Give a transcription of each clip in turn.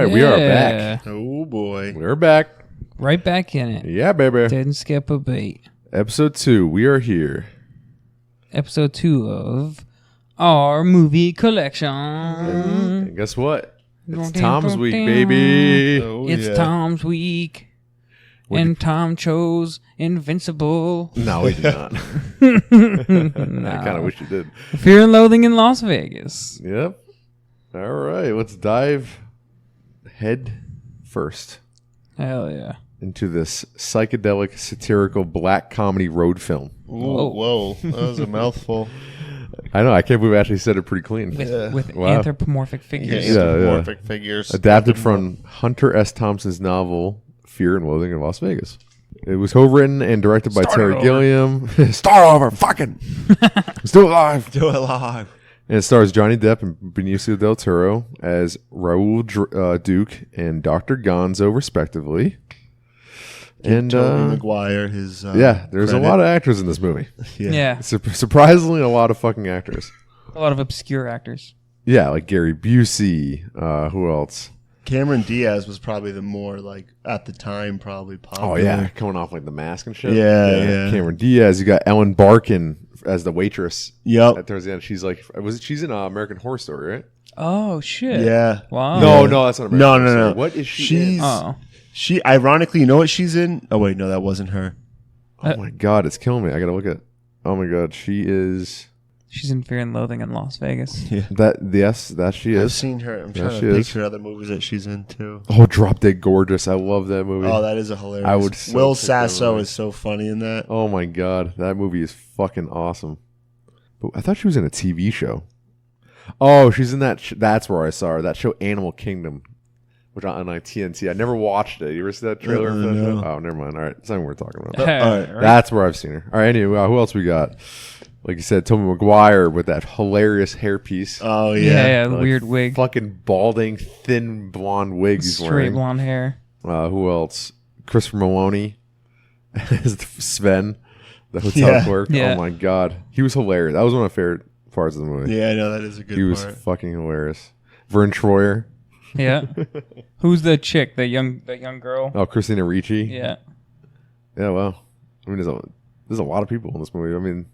right, we are back. Oh boy, We're back. Right back in it. Yeah, baby. Didn't skip a beat. Episode 2. We are here. Episode 2 of our movie collection. And guess what? It's Tom's week, baby. Oh, It's yeah. Tom's week. And Tom chose Invincible. No, we did not. No. I kind of wish you did. Fear and Loathing in Las Vegas. Yep. All right, let's dive head first Hell yeah. into this psychedelic, satirical black comedy road film. Ooh, whoa, that was a mouthful. I know. I can't believe I actually said it pretty clean. With Wow. anthropomorphic figures. Yeah. Anthropomorphic figures. Adapted from Hunter S. Thompson's novel Fear and Loathing in Las Vegas. It was co-written and directed by Terry Gilliam. Start over, fucking. Still alive. Do it live. And it stars Johnny Depp and Benicio del Toro as Raoul Duke and Dr. Gonzo, respectively. And Tobey Maguire, his there's a lot of actors in this movie. Yeah. Surprisingly, a lot of fucking actors. A lot of obscure actors. Yeah, like Gary Busey. Who else? Cameron Diaz was probably the more like at the time probably popular. Oh yeah, coming off like The Mask and shit. Yeah. Cameron Diaz. You got Ellen Barkin as the waitress. Yep. Towards the end, she's like, she's in American Horror Story, right? Oh, shit. Yeah. Wow. No, that's not American Horror Story. What is she in? Oh. She ironically, you know what she's in? Oh wait, no, that wasn't her. Oh my god, it's killing me. I gotta look at. Oh my god, she is. She's in Fear and Loathing in Las Vegas. Yeah. That she I've is. seen her. I'm Yeah, trying she to is. picture other movies that she's in too. Oh, Drop Dead Gorgeous. I love that movie. Oh, that is a hilarious. I would so Will pick that Sasso movie. is so funny in that. Oh my god, that movie is fucking awesome. But I thought she was in a TV show. Oh, she's in that. That's where I saw her. That show, Animal Kingdom, which on like TNT. I never watched it. You ever see that trailer? For that No. show? Oh, never mind. All right, that's not what we're talking about. All right. That's where I've seen her. All right, anyway, who else we got? Like you said, Tobey Maguire with that hilarious hairpiece. Oh Yeah, the Like, weird wig. Fucking balding, thin blonde wig he's Straight wearing. blonde hair. Who else? Christopher Maloney as Sven, the hotel clerk. Yeah. Oh my god, he was hilarious. That was one of my favorite parts of the movie. Yeah, I know that is a good he was part. fucking hilarious. Vern Troyer. Yeah. Who's the chick? The young girl? Oh, Christina Ricci. Yeah. Yeah. Well, I mean, there's a lot of people in this movie. I mean,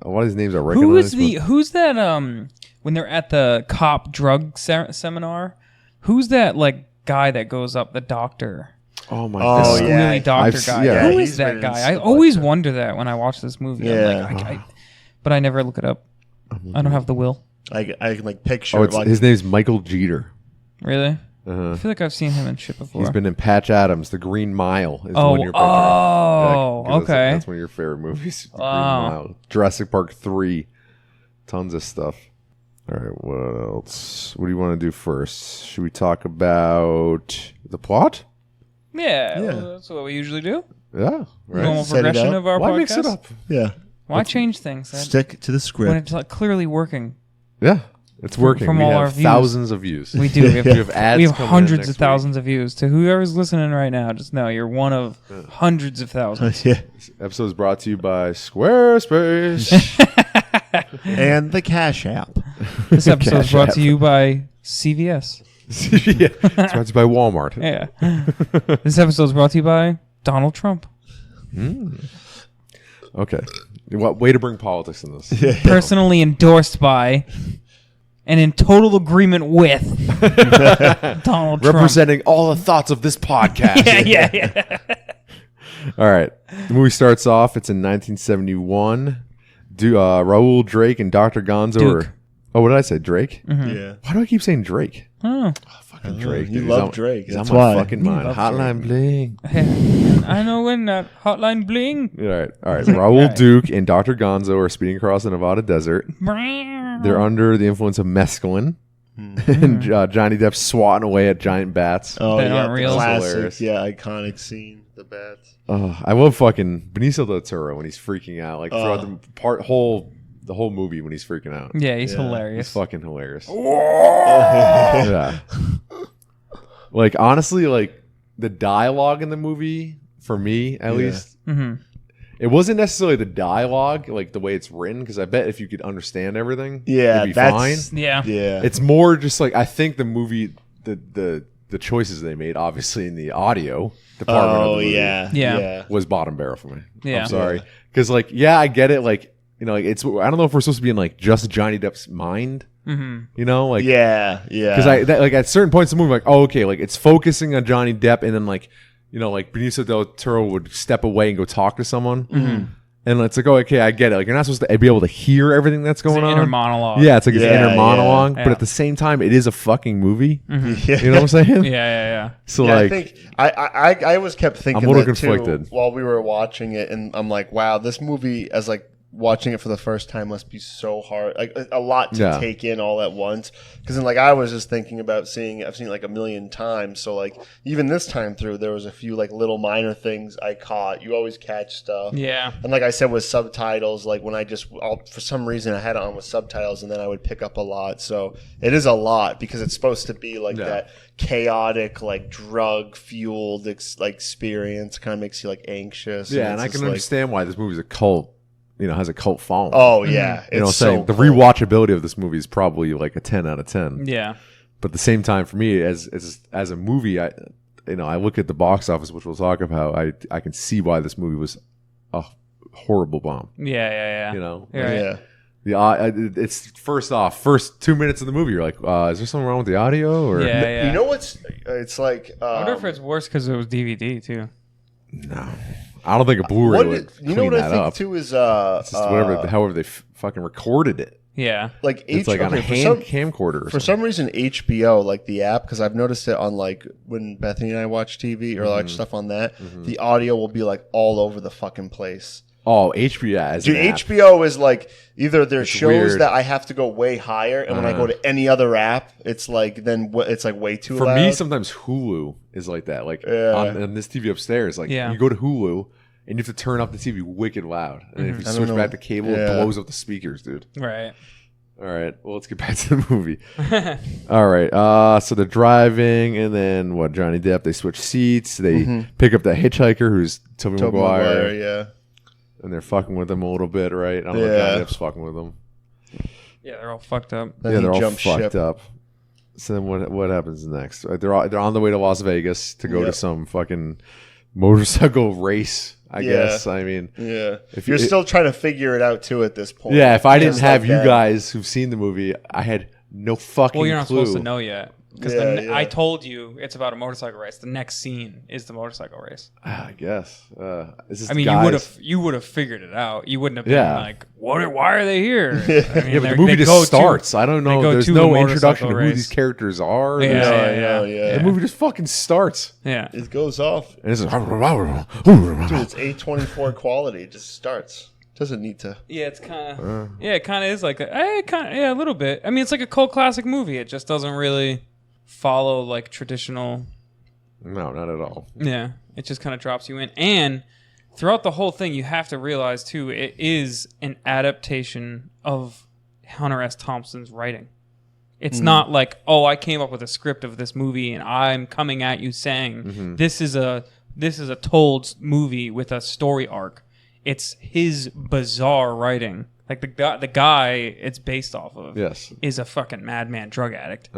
a lot of these names are recognized. Who's that when they're at the cop drug seminar? Who's that like guy that goes up, the doctor? Oh my Oh, god. The yeah. squealy doctor I've guy. yeah. Who he's is been that in guy? stuff I like always that. wonder that when I watch this movie. Yeah. I'm like, but I never look it up. I don't have the will. I can like picture. Oh, like, his name's Michael Jeter. Really? Uh-huh. I feel like I've seen him in shit before. He's been in Patch Adams, The Green Mile. Is the Oh, one you're picturing. oh, 'cause okay. That's one of your favorite movies. The Wow. Green Mile. Jurassic Park 3. Tons of stuff. All right, what else? What do you want to do first? Should we talk about the plot? Yeah, Yeah. well, that's what we usually do. Yeah, right. Normal Set it progression up. of our Why podcast. mix it up? yeah, Why change things stick to the when script. it's like clearly working? Yeah, it's working. from we all have our views. thousands of views. We do. We have, We have ads we have coming in hundreds next of thousands of views. To whoever's listening right now, just know you're one of hundreds of thousands. Yeah, This episode is brought to you by Squarespace. and the Cash App. This episode is Cash brought App. to you by CVS. Yeah, it's brought to you by Walmart. Yeah. This episode is brought to you by Donald Trump. Okay. What way to bring politics in this? Personally endorsed by and in total agreement with Donald Trump. Representing all the thoughts of this podcast. Yeah. All right. The movie starts off. It's in 1971. Raoul Drake and Dr. Gonzo Duke. are... Oh, what did I say? Drake? Yeah, Why do I keep saying Drake? Oh. Fucking Drake. you dude. love He's on- Drake. He's That's on my why. fucking mind. love Hotline Bling. I know when that hotline bling. All right. Raoul Duke and Dr. Gonzo are speeding across the Nevada desert. They're under the influence of mescaline. And Johnny Depp swatting away at giant bats. Oh That yeah, aren't the real. classic, Hilarious. yeah, iconic scene. The bats. I love fucking Benicio del Toro when he's freaking out. Like throughout the whole movie when he's freaking out. Yeah, he's Yeah. It's hilarious. fucking hilarious. Yeah. Like honestly, like the dialogue in the movie, for me at least, Mm-hmm. it wasn't necessarily the dialogue, like the way it's written, because I bet if you could understand everything, Yeah, it'd be that's fine. Yeah. Yeah, It's more just like I think the movie, the the choices they made, obviously in the audio department of the movie, Yeah. was bottom barrel for me. Yeah. I'm sorry, because like, I get it. Like, like it's, I don't know if we're supposed to be in like just Johnny Depp's mind. Mm-hmm. Like, Because like at certain points in the movie, like, oh, okay, like it's focusing on Johnny Depp, and then like, like Benicio del Toro would step away and go talk to someone. Mm-hmm. And it's like, oh, okay, I get it. Like, you're not supposed to be able to hear everything that's going on. Inner monologue. Yeah, it's like his inner monologue. yeah. But at the same time, it is a fucking movie. Mm-hmm. You know what I'm saying? Yeah. So, yeah, like, I think I always kept thinking I'm a little that too conflicted. while we were watching it, and I'm like, wow, this movie, as like watching it for the first time, must be so hard, like a lot to take in all at once. Because then, like, I was just thinking about I've seen it like a million times, so like even this time through, there was a few like little minor things I caught. You always catch stuff, and like I said, with subtitles, like when for some reason I had it on with subtitles, and then I would pick up a lot. So it is a lot because it's supposed to be like that chaotic, like drug fueled experience. Kind of makes you like anxious. yeah, and I can understand why this movie's a cult. Has a cult following. Oh yeah, you know what I'm saying? The cool. rewatchability of this movie is probably like a 10 out of 10. Yeah. But at the same time, for me, as a movie, I look at the box office, which we'll talk about. I can see why this movie was a horrible bomb. Yeah. It's first 2 minutes of the movie, you're like, is there something wrong with the audio? Or You know what's? It's like. I wonder if it's worse because it was DVD too. No. I don't think a Blu-ray would clean what that I think up. too is It's just however they fucking recorded it. Yeah, like it's like on a camcorder. Or for some reason, HBO, like the app, because I've noticed it on like when Bethany and I watch TV or like stuff on that, the audio will be like all over the fucking place. Oh, HBO is. Dude, HBO is like either there's shows that I have to go way higher, and when I go to any other app, it's like it's like way too loud. For me, sometimes Hulu is like that. Like on this TV upstairs, like you go to Hulu and you have to turn up the TV wicked loud, and if you switch back to cable, it blows up the speakers, dude. Right. All right. Well, let's get back to the movie. All right. So they're driving, and then Johnny Depp? They switch seats. They pick up that hitchhiker who's Tobey Maguire. Yeah. And they're fucking with him a little bit, right? I don't know if Johnny Depp's fucking with them. Yeah, they're all fucked up. Then they're all ship. fucked up. So then what happens next? They're on the way to Las Vegas to go to some fucking motorcycle race, I guess. I mean, if you're still trying to figure it out too at this point. Yeah, if I didn't have you guys who've seen the movie, I had no fucking clue. Well, you're not supposed to know yet. Because I told you it's about a motorcycle race. The next scene is the motorcycle race. I guess. I mean, you would have figured it out. You wouldn't have been like, "What? Why are they here?" I mean, but the movie just starts. I don't know. There's no introduction to who these characters are. Yeah. The movie just fucking starts. Yeah, it goes off. And it's like, dude, it's A24 quality. It just starts. Doesn't need to. Yeah, it's kind of. It kind of is like a little bit. I mean, it's like a cult classic movie. It just doesn't really follow like traditional. No, not at all. Yeah, it just kind of drops you in, and throughout the whole thing, you have to realize too, it is an adaptation of Hunter S. Thompson's writing. It's not like, oh, I came up with a script of this movie and I'm coming at you saying this is a told movie with a story arc. It's his bizarre writing. Like the guy it's based off of is a fucking madman drug addict.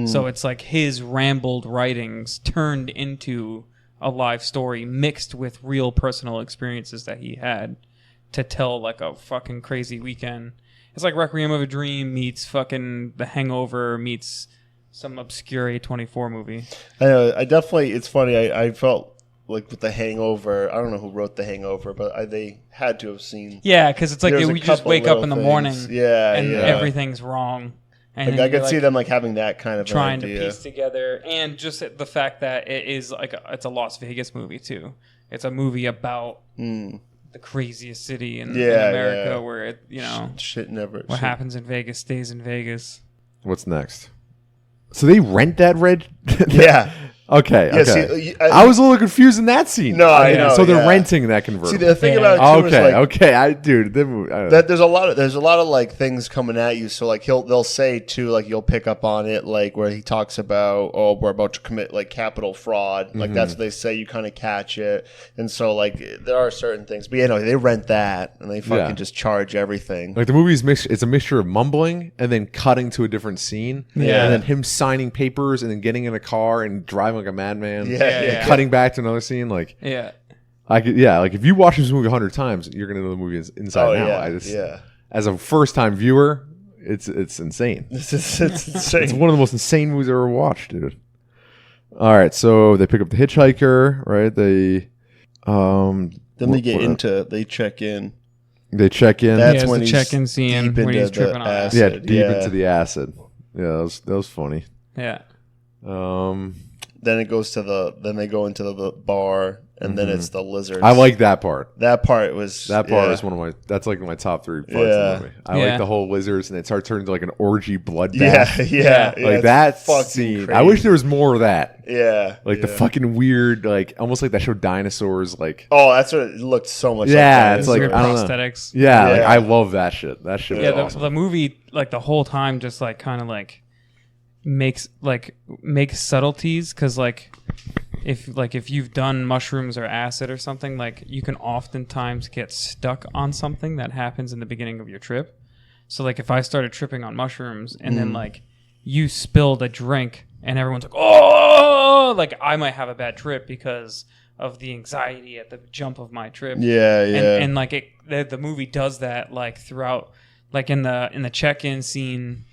So it's like his rambled writings turned into a live story mixed with real personal experiences that he had to tell like a fucking crazy weekend. It's like Requiem of a Dream meets fucking The Hangover meets some obscure A24 movie. I know. It's funny. I felt like with The Hangover, I don't know who wrote The Hangover, but they had to have seen. Yeah, because it's like we just wake up in the morning and everything's wrong. And like, I could see them like having that kind of trying idea. to piece together, and just the fact that it is like it's a Las Vegas movie too. It's a movie about the craziest city in America, where it what happens in Vegas stays in Vegas. What's next? So they rent that red. Yeah. Okay. Yeah, Okay. see, I was a little confused in that scene. No, I know, So they're yeah. renting that convertible. See, the thing about it too is like, Okay. that there's a lot of like things coming at you. So like they'll say too, like you'll pick up on it, like where he talks about, oh, we're about to commit like capital fraud. Like that's what they say. You kind of catch it, and so like there are certain things. But they rent that and they fucking just charge everything. Like the movie's it's a mixture of mumbling and then cutting to a different scene. Yeah. And then him signing papers and then getting in a car and driving like a madman. Yeah. And cutting back to another scene. Like like if you watch this movie 100 times, you're gonna know the movie is inside out. As a first time viewer, it's insane. It's insane. It's one of the most insane movies I've ever watched, dude. All right, so they pick up the hitchhiker, right? Then they check in. They check in. That's when the check-in scene when he's tripping on acid. Deep into the acid. Yeah, that was funny. Yeah. Then they go into the bar, and then it's the lizards. I like that part. That part is one of my. That's like my top 3 parts of the movie. I like the whole lizards, and it starts turning into like an orgy bloodbath. Yeah. Like that scene. Crazy. I wish there was more of that. Yeah. Like the fucking weird, like almost like that show Dinosaurs. Like that's what it looked so much. Yeah, like it's like weird I don't prosthetics. know. Yeah, like I love that shit. That shit was awesome. The movie like the whole time just like kind of like makes subtleties because like if you've done mushrooms or acid or something, like you can oftentimes get stuck on something that happens in the beginning of your trip. So like if I started tripping on mushrooms and then like you spilled a drink and everyone's like, oh, like I might have a bad trip because of the anxiety at the jump of my trip. Yeah. And like the movie does that like throughout, like in the check-in scene,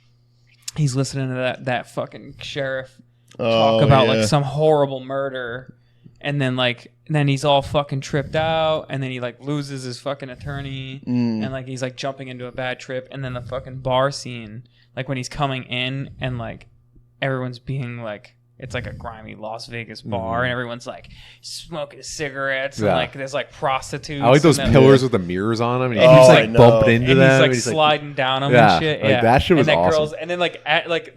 he's listening to that fucking sheriff talk about like some horrible murder, and then he's all fucking tripped out, and then he like loses his fucking attorney, and like he's like jumping into a bad trip, and then the fucking bar scene, like when he's coming in and like everyone's being like, it's like a grimy Las Vegas bar, and everyone's like smoking cigarettes, and like there's like prostitutes. I like those pillars with the mirrors on them, and he keeps like bumping into them, and he's like sliding down them and shit. Like that shit was awesome. And then like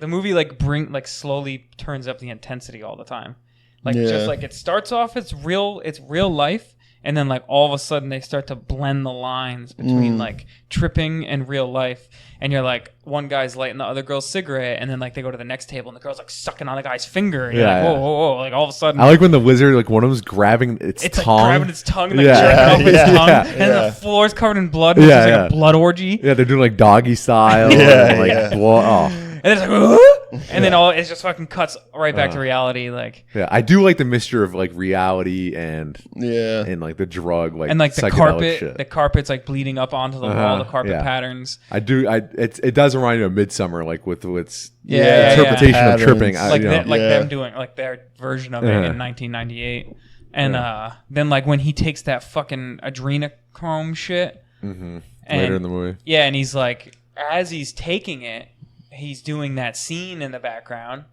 the movie like slowly turns up the intensity all the time. Like just like it starts off it's real life, and then like all of a sudden they start to blend the lines between like tripping and real life, and you're like, one guy's lighting the other girl's cigarette, and then like they go to the next table and the girl's like sucking on the guy's finger, and you're like, whoa, like all of a sudden I like when the lizard, like one of them's grabbing its tongue, like grabbing its tongue and like jerking off its tongue, and the floor's covered in blood, which is like a blood orgy. Yeah, they're doing like doggy style, and like blood. And it's like, and then it just fucking cuts right back to reality. Like, I do like the mixture of like reality and like the drug, like and like the carpet's like bleeding up onto the wall, the carpet patterns. I do. It does remind me of Midsummer, like with its interpretation of tripping, them doing like their version of it in 1998, and then like when he takes that fucking adrenochrome shit, later in the movie, and he's like, as he's taking it, he's doing that scene in the background,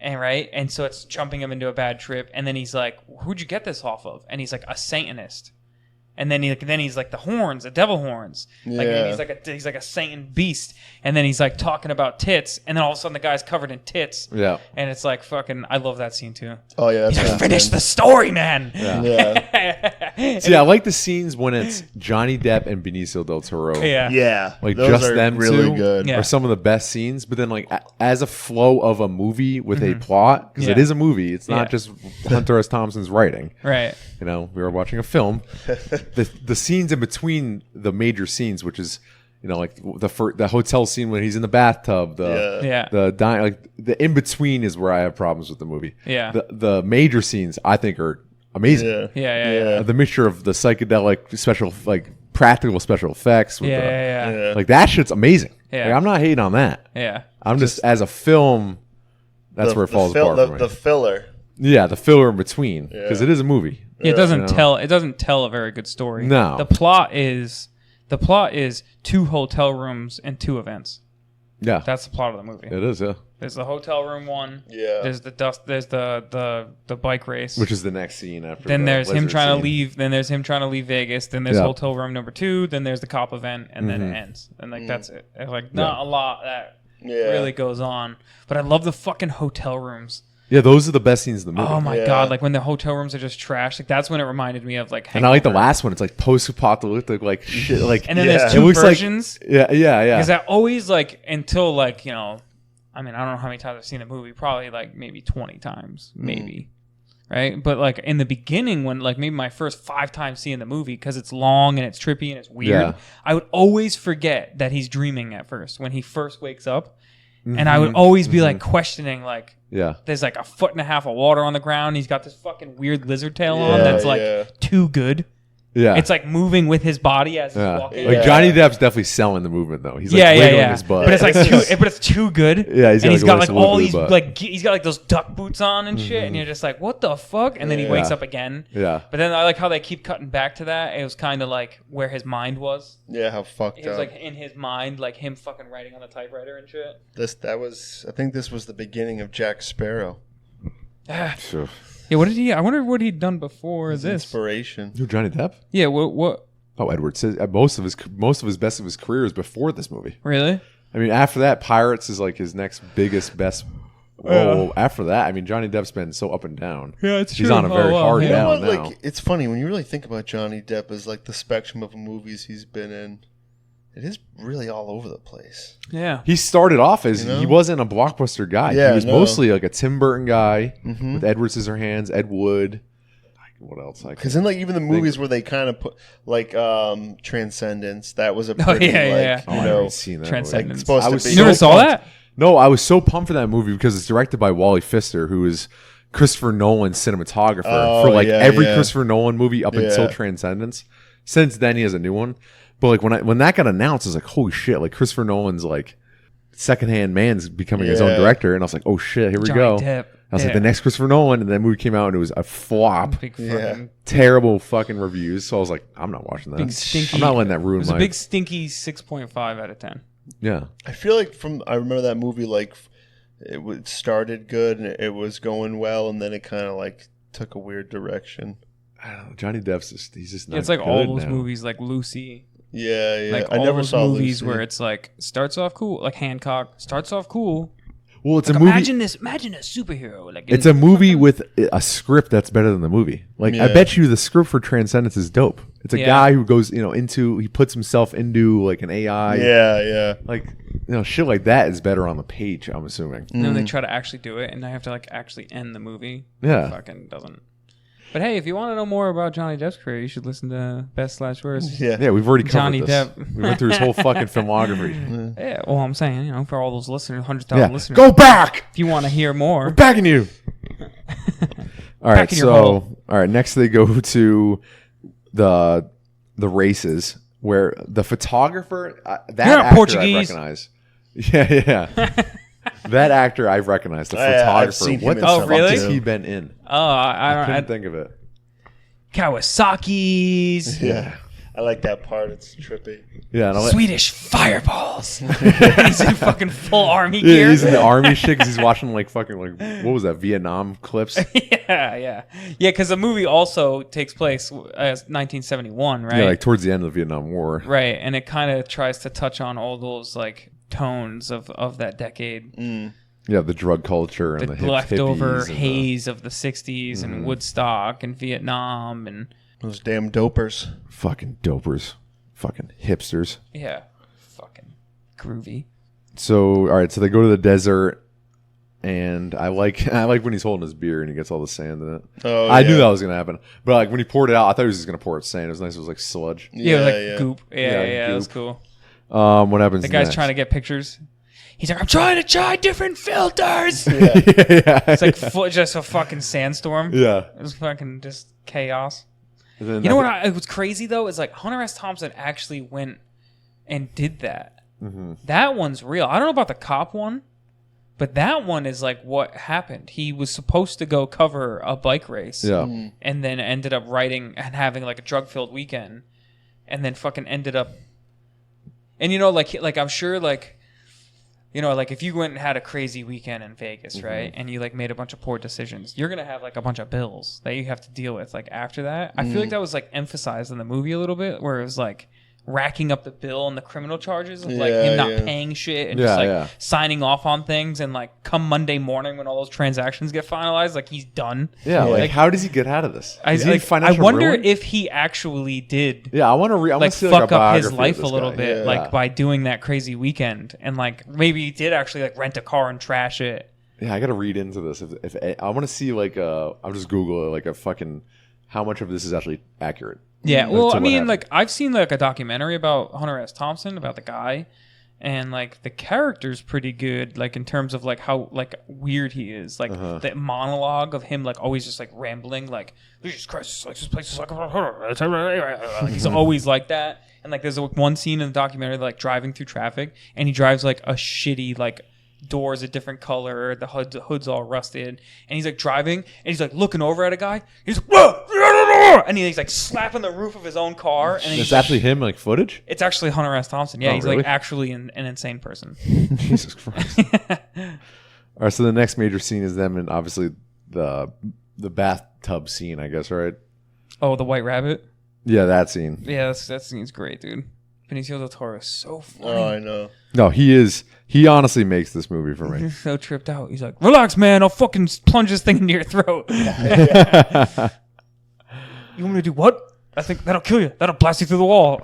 and so it's jumping him into a bad trip, and then he's like, who'd you get this off of? And he's like, a Satanist. And then he's like the horns, the devil horns. Like he's like a Satan beast. And then he's like talking about tits, and then all of a sudden the guy's covered in tits. Yeah. And it's like fucking, I love that scene too. Oh yeah, he's like, finish the story, man. Yeah. See, I like the scenes when it's Johnny Depp and Benicio del Toro. Yeah. Like those just them really two good. are some of the best scenes. But then like as a flow of a movie with a plot, because it is a movie, it's not just Hunter S. Thompson's writing. Right. You know, we were watching a film. The scenes in between the major scenes, which is, you know, like the hotel scene when he's in the bathtub, the in between is where I have problems with the movie. Yeah. The major scenes I think are amazing. Yeah. The mixture of the psychedelic special, like practical special effects. With like that shit's amazing. Yeah. Like, I'm not hating on that. Yeah. I'm just as a film, that's where it falls apart for me. The filler. Yeah, the filler in between, because it is a movie. It doesn't tell a very good story. No. The plot is 2 hotel rooms and 2 events. Yeah. That's the plot of the movie. It is, yeah. There's the hotel room one. Yeah. There's the bike race. Which is the next scene after. Then there's him trying to leave. Then there's him trying to leave Vegas. Then there's hotel room number 2. Then there's the cop event, and then it ends. And like that's it. It's like not a lot that really goes on. But I love the fucking hotel rooms. Yeah, those are the best scenes in the movie. Oh my god! Like when the hotel rooms are just trash. Like that's when it reminded me of like. And I like the last one. It's like post-apocalyptic, like shit. Like and then there's two versions. yeah. Because I always like until like I mean I don't know how many times I've seen the movie. Probably like maybe 20 times, maybe. Right, but like in the beginning, when like maybe my first 5 times seeing the movie because it's long and it's trippy and it's weird, I would always forget that he's dreaming at first when he first wakes up, and I would always be like questioning like, there's like 1.5 feet of water on the ground. He's got this fucking weird lizard tail on that's like too good. Yeah, it's like moving with his body as he's walking. Like Johnny Depp's definitely selling the movement though. He's like wiggling his butt, but it's like but it's too good. Yeah, he's got like all these like he's got like those duck boots on and shit, and you're just like, what the fuck? And then he wakes up again. Yeah, but then I like how they keep cutting back to that. It was kind of like where his mind was. Yeah, how fucked up. It was like in his mind, like him fucking writing on the typewriter and shit. I think this was the beginning of Jack Sparrow. Sure. Yeah, what did he? I wonder what he'd done before this. Inspiration. Who, Johnny Depp? Yeah. What? Oh, Edward says most of his best of his career is before this movie. Really? I mean, after that, Pirates is like his next biggest best role. After that, I mean, Johnny Depp's been so up and down. Yeah, it's true. He's on a very hard down now. Like, it's funny when you really think about Johnny Depp as like the spectrum of movies he's been in. It is really all over the place. Yeah. He started off as he wasn't a blockbuster guy. Yeah, he was mostly like a Tim Burton guy with Edward Scissorhands, Ed Wood. What else? Because in like even the movies where they kind of put like Transcendence, that was a pretty I haven't seen that. Transcendence. Like, you never saw that? No, I was so pumped for that movie because it's directed by Wally Pfister, who is Christopher Nolan's cinematographer for like every Christopher Nolan movie up until Transcendence. Since then, he has a new one. But like when that got announced, I was like, holy shit! Like Christopher Nolan's like secondhand man's becoming his own director, and I was like, oh shit, here we go. Depp. I was like, the next Christopher Nolan, and that movie came out and it was a flop. Terrible fucking reviews. So I was like, I'm not watching that. I'm not letting that ruin my. It was a big stinky 6.5 out of 10. Yeah, I feel like I remember that movie like it started good and it was going well, and then it kind of like took a weird direction. I don't know. Johnny Depp's he's just not. It's like good all those now. movies, like Lucy. Yeah. Like I never saw movies Lucy. where it's like starts off cool, like Hancock starts off cool. Well, it's like, a movie. Imagine a superhero. Like it's a movie with a script that's better than the movie. Like I bet you the script for Transcendence is dope. It's a guy who goes, he puts himself into like an AI. Yeah. Like shit like that is better on the page. I'm assuming. And then they try to actually do it, and they have to like actually end the movie. Yeah, it fucking doesn't. But hey, if you want to know more about Johnny Depp's career, you should listen to Best/Worst. Yeah, we've already covered Johnny this. Depp. We went through his whole fucking filmography. Yeah, well, I'm saying, for all those listeners, 100,000 listeners, go back. If you want to hear more, we're backing you. All right, all right. Next, they go to the races where the photographer that You're not actor Portuguese. I recognize. Yeah. That actor I've recognized, the photographer. What the fuck has he been in? Oh, I couldn't think of it. Kawasaki's. Yeah. I like that part. It's trippy. Yeah, Swedish fireballs. He's in fucking full army gear. He's in the army shit because he's watching like fucking what was that, Vietnam clips? Yeah. Because the movie also takes place as 1971, right? Yeah, like towards the end of the Vietnam War. Right, and it kind of tries to touch on all those like tones of that decade. Yeah, the drug culture and the leftover haze of the 60s and Woodstock and Vietnam and those damn dopers. Fucking dopers. Fucking hipsters. Yeah. Fucking groovy. So, all right, so they go to the desert, and I like when he's holding his beer and he gets all the sand in it. Oh, I knew that was going to happen. But like when he poured it out, I thought he was just going to pour it sand. It was nice. It was like sludge. Yeah, goop. Yeah, that was cool. What happens The guy's next? trying to get pictures. He's like, I'm trying to try different filters. Yeah. It's like just a fucking sandstorm. Yeah. It was fucking just chaos. You know what? It was crazy though. Is like Hunter S. Thompson actually went and did that. That one's real. I don't know about the cop one, but that one is like what happened. He was supposed to go cover a bike race, and then ended up writing and having like a drug-filled weekend, and then fucking ended up. And like I'm sure like. Like if you went and had a crazy weekend in Vegas, right, and you like made a bunch of poor decisions, you're gonna have like a bunch of bills that you have to deal with. Like after that, I feel like that was like emphasized in the movie a little bit, where it was like, racking up the bill and the criminal charges of like him not paying shit and just like signing off on things, and like come Monday morning when all those transactions get finalized, like he's done. Yeah, like how does he get out of this? I wonder if he actually did. Yeah, I want to like fuck up his life a little bit, like by doing that crazy weekend, and like maybe he did actually like rent a car and trash it. Yeah, I got to read into this. If I want to see like I'll just Google it, like a fucking how much of this is actually accurate. Yeah, well, I mean, like I've seen like a documentary about Hunter S. Thompson, about the guy, and like the character's pretty good, like in terms of like how like weird he is, like the monologue of him like always just like rambling, like Jesus Christ, like this place is like he's always like that, and like there's one scene in the documentary like driving through traffic, and he drives like a shitty like doors a different color, the hood's all rusted, and he's like driving and he's like looking over at a guy, he's like, whoa! And he's like slapping the roof of his own car, and it's actually him, like footage. It's actually Hunter S. Thompson. Yeah, he's really? Like actually an insane person. Jesus Christ. All right, so the next major scene is them, and obviously the bathtub scene, I guess, right? Oh, the White Rabbit. Yeah, that scene. Yeah, that scene's great, dude. Benicio del Toro is so funny. Oh, I know. No, he is. He honestly makes this movie for me. He's so tripped out. He's like, relax, man. I'll fucking plunge this thing into your throat. You want me to do what? I think that'll kill you. That'll blast you through the wall.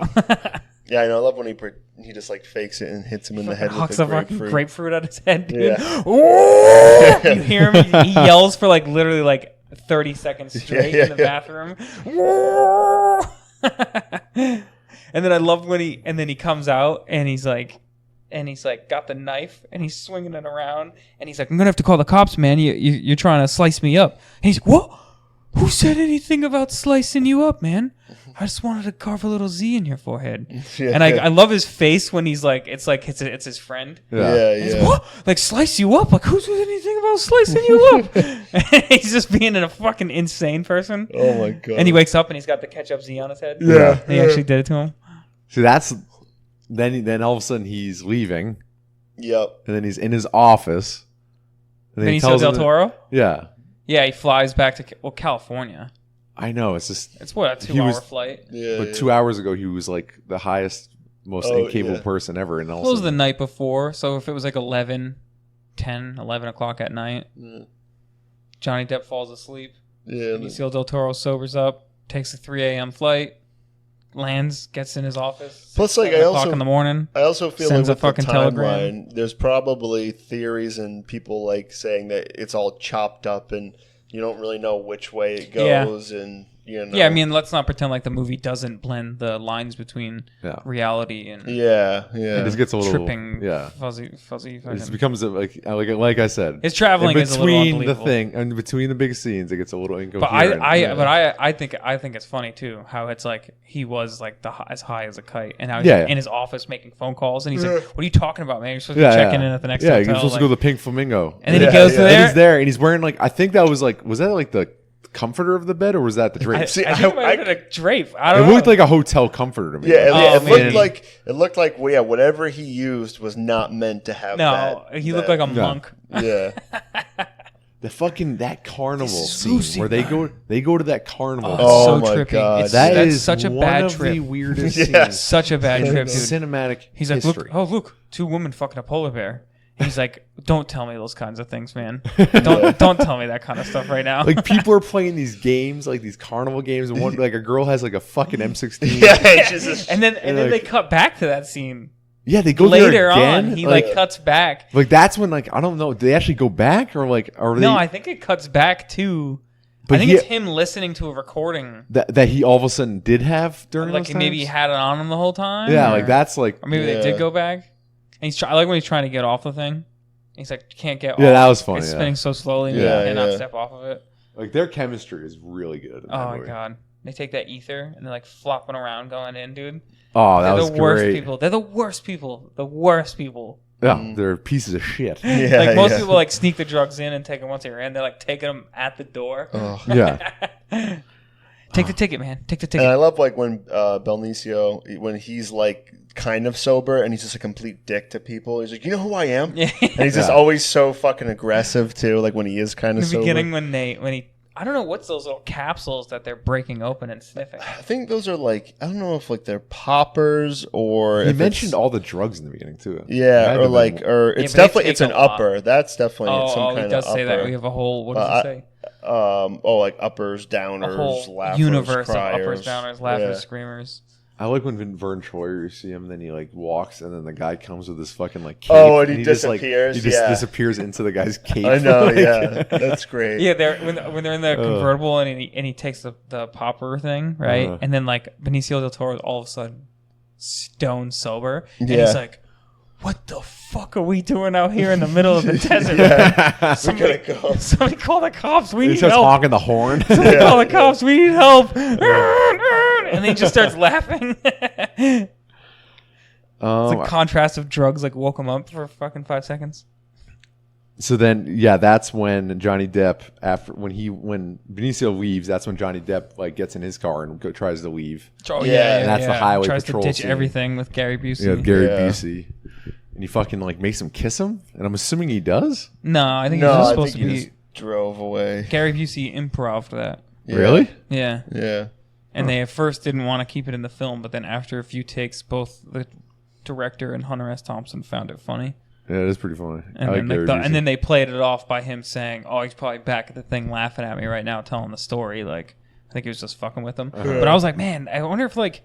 Yeah, I know. I love when he just like fakes it and hits him in the head with the grapefruit. Grapefruit at his head, dude. Yeah. You hear him? He yells for like literally like 30 seconds straight in the bathroom. And then I love when he comes out and he's like got the knife and he's swinging it around and he's like, I'm gonna have to call the cops, man. You're trying to slice me up. And he's like, what? Who said anything about slicing you up, man? I just wanted to carve a little Z in your forehead. Yeah. And I love his face when he's like, it's his friend. Yeah. He's like, what? Like slice you up? Like who said anything about slicing you up? He's just being a fucking insane person. Oh my god. And he wakes up and he's got the ketchup Z on his head. Yeah. He actually did it to him. See, that's then all of a sudden he's leaving. Yep. And then he's in his office. And then Benicio del Toro? Yeah. Yeah, he flies back to California. I know. It's what, a 2-hour flight? Yeah. But 2 hours ago, he was like the highest, most incapable person ever. And it was the night before. So if it was like 11 o'clock at night, Johnny Depp falls asleep. Yeah. Benicio del Toro sobers up, takes a 3 a.m. flight, lands, gets in his office. Plus, like I also in the morning. I also feel sends like a fucking telegram. There's probably theories and people like saying that it's all chopped up and you don't really know which way it goes, and you know. Yeah, I mean, let's not pretend like the movie doesn't blend the lines between reality and it just gets a little tripping, fuzzy. It becomes like I said, his traveling is a little between the thing and between the big scenes, it gets a little incoherent. But I think it's funny too how it's like he was like as high as a kite, and how he's in his office making phone calls, and he's like, "What are you talking about, man? You're supposed to be checking in at the next hotel." Yeah, you're supposed to go to the Pink Flamingo, and then he goes there, and he's there, and he's wearing like I think that was that like the comforter of the bed, or was that the drape? I think it might have been a drape. I don't know. It looked like a hotel comforter to me. Yeah, it looked like whatever he used was not meant to have. No, he looked like a monk. Yeah. That carnival scene where they go to that carnival. Oh so my trippy. God, that's such a bad trip. The weirdest scenes. Such a bad trip, dude. Cinematic. He's like, look, 2 women fucking a polar bear. He's like, don't tell me those kinds of things, man. Don't tell me that kind of stuff right now. Like people are playing these games, like these carnival games, and one like a girl has like a fucking M16. and then they cut back to that scene. Yeah, they go later there again. On. He like cuts back. Like that's when like I don't know. Do they actually go back or like are they? No, I think it cuts back to. But I think it's him listening to a recording that he all of a sudden did have during like those times? Maybe he had it on him the whole time. Yeah, like that's like. Or maybe they did go back. And I like when he's trying to get off the thing. He's like, can't get off. Yeah, that was funny. It's spinning so slowly and not step off of it. Like their chemistry is really good. Oh my god. They take that ether and they're like flopping around going in, dude. Oh, that was great. They're the worst people. They're the worst people. The worst people. Yeah, they're pieces of shit. Yeah, like most people like sneak the drugs in and take them once they're in. They're like taking them at the door. Oh. Yeah. Take the ticket, man. Take the ticket. And I love like when Benicio, when he's like kind of sober and he's just a complete dick to people. He's like, you know who I am? Yeah. And he's just always so fucking aggressive too. Like when he is kind of sober. In the beginning when he I don't know what's those little capsules that they're breaking open and sniffing. I think those are like, I don't know if like they're poppers or. He mentioned all the drugs in the beginning too. Yeah, or like, or it's definitely it's an upper. That's definitely some kind of upper. He does say that. We have a whole. What does it say? Like uppers, downers, a whole laughers, universe criers. of uppers, downers, laughers, screamers. I like when Vern Troyer, you see him, and then he like walks, and then the guy comes with this fucking like cape. Oh, and he disappears. He just disappears into the guy's cape. I know, yeah, that's great. Yeah, when they're in the convertible, and he takes the popper thing, right, and then like Benicio del Toro is all of a sudden stone sober, and he's like, "What the fuck are we doing out here in the middle of the desert? Somebody call the cops. We need help." He starts honking the horn. Somebody call the cops. We need help. And then he just starts laughing. It's a contrast of drugs like woke him up for fucking 5 seconds. So then, that's when Johnny Depp, when Benicio leaves, that's when Johnny Depp like gets in his car and tries to leave. Oh yeah, and that's the highway tries patrol to ditch scene. everything with Gary Busey. Yeah, Gary Busey, and he fucking like makes him kiss him, and I'm assuming he does. No, I think he's supposed to be. Just drove away. Gary Busey improv'd that. Yeah. Really? Yeah. Yeah. And they at first didn't want to keep it in the film, but then after a few takes, both the director and Hunter S. Thompson found it funny. Yeah, it is pretty funny. And, then they played it off by him saying, "Oh, he's probably back at the thing laughing at me right now, telling the story." Like, I think he was just fucking with them. But I was like, man, I wonder if like,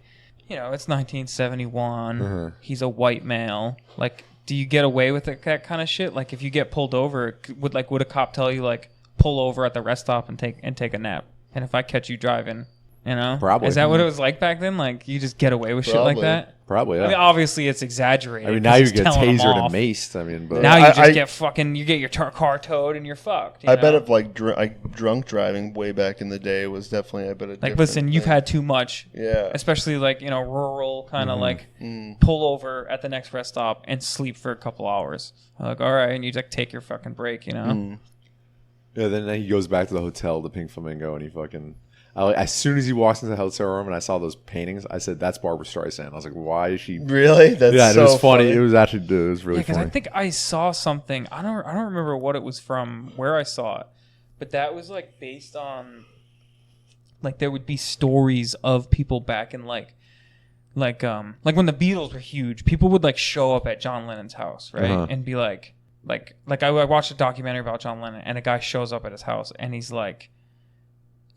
it's 1971. He's a white male. Like, do you get away with that kind of shit? Like, if you get pulled over, would a cop tell you like pull over at the rest stop and take a nap? And if I catch you driving. Probably. Is that what it was like back then? Like, you just get away with shit like that? Probably, yeah. I mean, obviously, it's exaggerated. I mean, now you get tasered and maced. I mean, but now you just you get your car towed and you're fucked. I bet if like drunk driving way back in the day was definitely, I bet a like, listen, you've had too much. Yeah. Especially like, rural kind of like pull over at the next rest stop and sleep for a couple hours. Like, all right. And you like take your fucking break, Yeah, then he goes back to the hotel, the Pink Flamingo, and he fucking... as soon as he walks into the hotel room and I saw those paintings, I said, "That's Barbra Streisand." I was like, "Why is she?" Really? That's so it was funny. It was actually really funny. Because I think I saw something. I don't remember what it was from, where I saw it, but that was like based on like there would be stories of people back in like when the Beatles were huge, people would like show up at John Lennon's house, right, and be like I watched a documentary about John Lennon, and a guy shows up at his house, and he's like,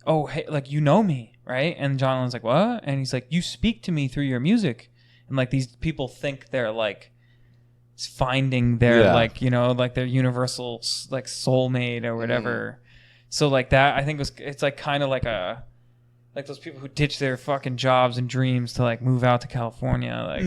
"Oh, hey, like, you know me, right?" And John Lennon's like, "What?" And he's like, "You speak to me through your music." And like these people think they're like finding their like, like their universal like soulmate or whatever. So like that, I think it's like kind of like those people who ditch their fucking jobs and dreams to like move out to California. Like,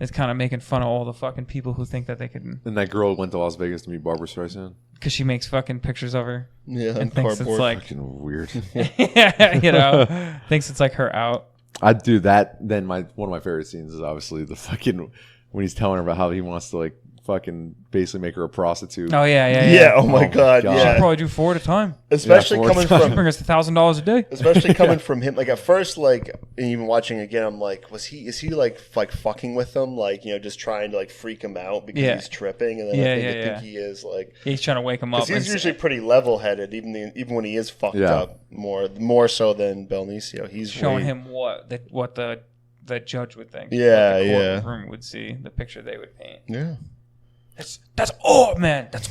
it's kind of making fun of all the fucking people who think that they can. And that girl went to Las Vegas to meet Barbra Streisand because she makes fucking pictures of her. Yeah, and thinks it's like fucking weird. Thinks it's like her out. I do that. Then one of my favorite scenes is obviously the fucking when he's telling her about how he wants to like fucking basically make her a prostitute. Oh yeah. Oh my god. Yeah. She'll probably do 4 at a time. Especially coming from bring us $1,000 a day. Especially coming from him. Like at first, like and even watching again, I'm like, is he like fucking with them? Like, just trying to like freak him out because he's tripping, and then I think he is like he's trying to wake him up. He's usually pretty level headed, even when he is fucked up. More so than Benicio. He's showing him what the judge would think. Yeah, what the courtroom would see, the picture they would paint. Yeah. That's man. That's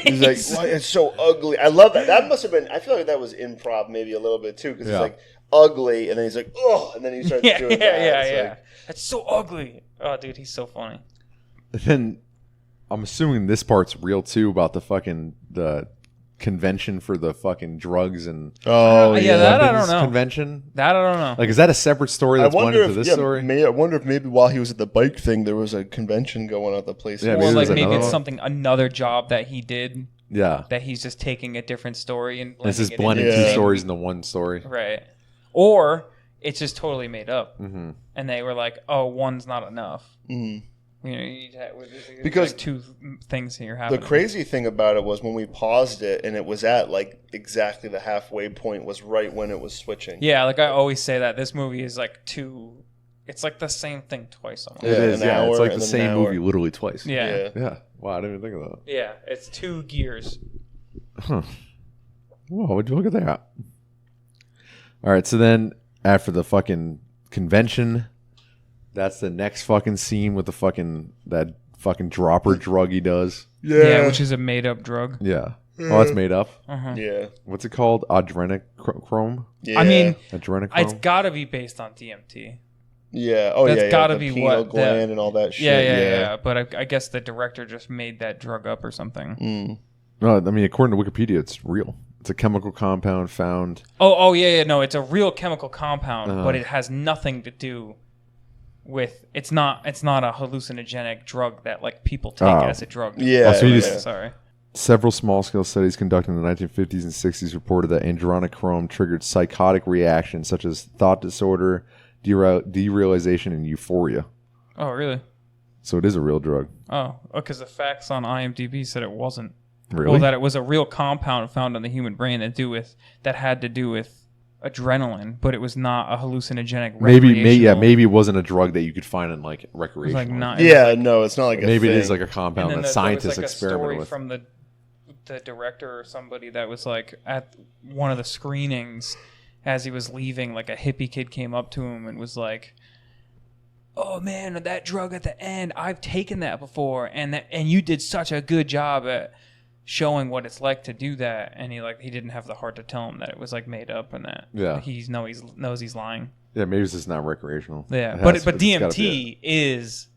He's like, well, it's so ugly. I love that. That must have been. I feel like that was improv, maybe a little bit too, because it's like ugly, and then he's like, oh, and then he starts doing that. Yeah. That's so ugly. Oh, dude, he's so funny. Then I'm assuming this part's real too about the convention for the fucking drugs and that I don't know. Convention. That I don't know. Like, is that a separate story that's blended into this story? I wonder if maybe while he was at the bike thing, there was a convention going on at the place. Yeah, or maybe it's another job that he did. Yeah. That he's just taking a different story and this is blending two stories into one story. Right. Or it's just totally made up. Mm-hmm. And they were like, oh, one's not enough. Mm-hmm. Because like 2 things here happening. The crazy thing about it was when we paused it and it was at like exactly the halfway point was right when it was switching. Yeah, like I always say that this movie is like it's like the same thing twice almost. It is, yeah. It's like the same movie literally twice. Yeah. Wow, I didn't even think of that. Yeah, it's 2 gears. Huh. Whoa, would you look at that? All right, so then after the fucking convention, that's the next fucking scene with that fucking dropper drug he does. Yeah, which is a made up drug. Yeah. Oh, that's made up. Yeah. What's it called? Adrenochrome? Yeah. I mean, Adrenochrome? it's got to be based on DMT. Yeah. Oh, That's yeah. gotta the be pineal what gland and all that shit. Yeah. But I guess the director just made that drug up or something. No, I mean, according to Wikipedia, it's real. It's a chemical compound found. Oh, yeah. No, it's a real chemical compound, but it has nothing to do with. It's not a hallucinogenic drug that like people take as a drug. Yeah. So Sorry. Several small-scale studies conducted in the 1950s and 60s reported that adrenochrome triggered psychotic reactions such as thought disorder, derealization, and euphoria. Oh, really? So it is a real drug. Oh, because the facts on IMDb said it wasn't. Really? Well, that it was a real compound found in the human brain that had to do with adrenaline, but it was not a hallucinogenic. Maybe it wasn't a drug that you could find in like recreational. No, it's not like maybe it is like a compound that scientists experiment with. From the director or somebody that was like at one of the screenings as he was leaving, like a hippie kid came up to him and was like, "Oh man, that drug at the end, I've taken that before, and you did such a good job at showing what it's like to do that." And he didn't have the heart to tell him that it was like made up and that he knows he's lying. Yeah, maybe it's just not recrecreational. Yeah, but DMT is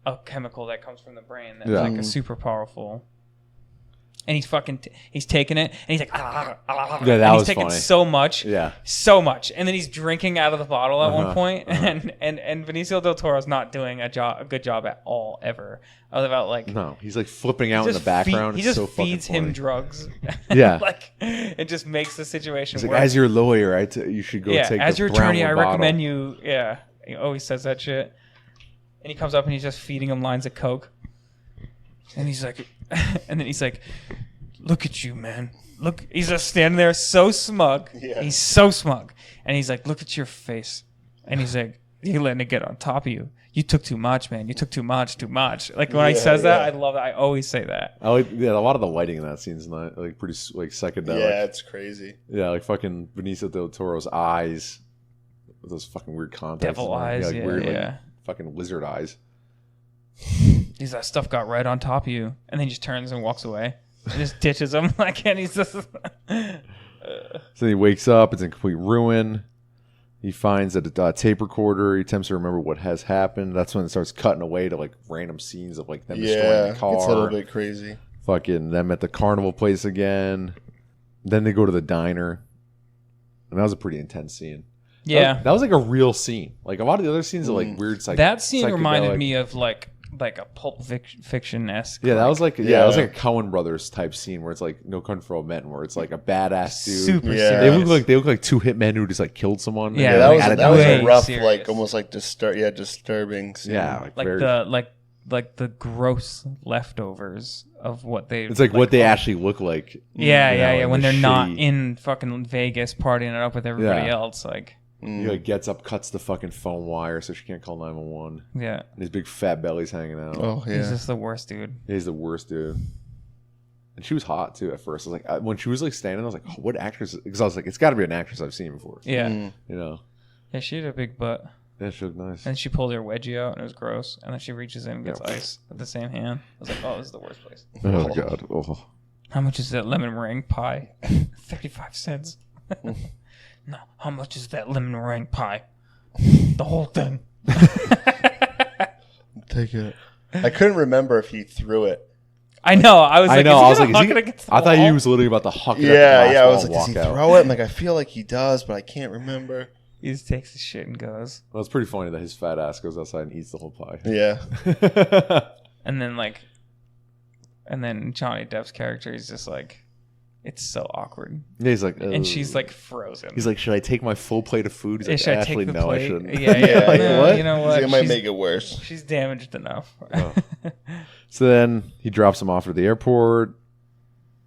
a chemical that comes from the brain that's like a super powerful. And he's taking it, and he's like, he's taking so much, so much, and then he's drinking out of the bottle at one point, and Benicio del Toro's not doing a good job at all ever. About like he's like flipping out in the background. He just feeds him drugs, like it just makes the situation. He's worse. Like, as your lawyer, you should go take. As the your attorney, I bottle. recommend you. Yeah, he always says that shit, and he comes up and he's just feeding him lines of coke, and he's like. And then he's like, "Look at you, man. Look." He's just standing there so smug. Yeah. He's so smug. And he's like, "Look at your face." And he's like, "You're letting it get on top of you. You took too much, man. You took too much. Like when he says that, I love that. I always say that. A lot of the lighting in that scene is not like pretty like psychedelic. Yeah, it's crazy. Yeah, like fucking Benicio del Toro's eyes. With those fucking weird contacts. Devil eyes, like, fucking lizard eyes. He's that stuff got right on top of you, and then he just turns and walks away, and just ditches him like, and he's just. So he wakes up; it's in complete ruin. He finds a tape recorder. He attempts to remember what has happened. That's when it starts cutting away to like random scenes of like them destroying the car. It's a little bit crazy. Fucking them at the carnival place again. Then they go to the diner, and that was a pretty intense scene. Yeah, that was like a real scene. Like a lot of the other scenes are like weird. That scene reminded me of like a Pulp Fiction-esque. Yeah, that was like it was like a Coen Brothers type scene where it's like No Country for Old Men, where it's like a badass dude. Super serious. They look like two hitmen who just like killed someone. Yeah, that was a rough, serious. Like almost like disturbing scene. Yeah, like the gross leftovers of what they. It's like what they actually look like. Yeah. When they're not in fucking Vegas partying it up with everybody else, like. He like gets up, cuts the fucking phone wire so she can't call 911. Yeah. And his big fat belly's hanging out. Oh, yeah. He's just the worst dude. He's the worst dude. And she was hot too at first. I was like, when she was like standing, I was like, oh, what actress? Because I was like, it's got to be an actress I've seen before. Yeah. You know? Yeah, she had a big butt. Yeah, she looked nice. And she pulled her wedgie out and it was gross. And then she reaches in and gets ice with the same hand. I was like, oh, this is the worst place. Oh, God. Oh. How much is that lemon meringue pie? 35 cents. No, how much is that lemon meringue pie? The whole thing. Take it. I couldn't remember if he threw it. I know. I was like, I thought he was literally about to huck it. Yeah. I was like, does he throw it? I'm like, I feel like he does, but I can't remember. He just takes his shit and goes. Well, it's pretty funny that his fat ass goes outside and eats the whole pie. Yeah. And then Johnny Depp's character is just like, it's so awkward. Yeah, he's like, and she's like frozen. He's like, should I take my full plate of food? He's like, actually, no, I shouldn't. Yeah. Like, what? You know what? It might make it worse. She's damaged enough. Oh. So then he drops him off at the airport.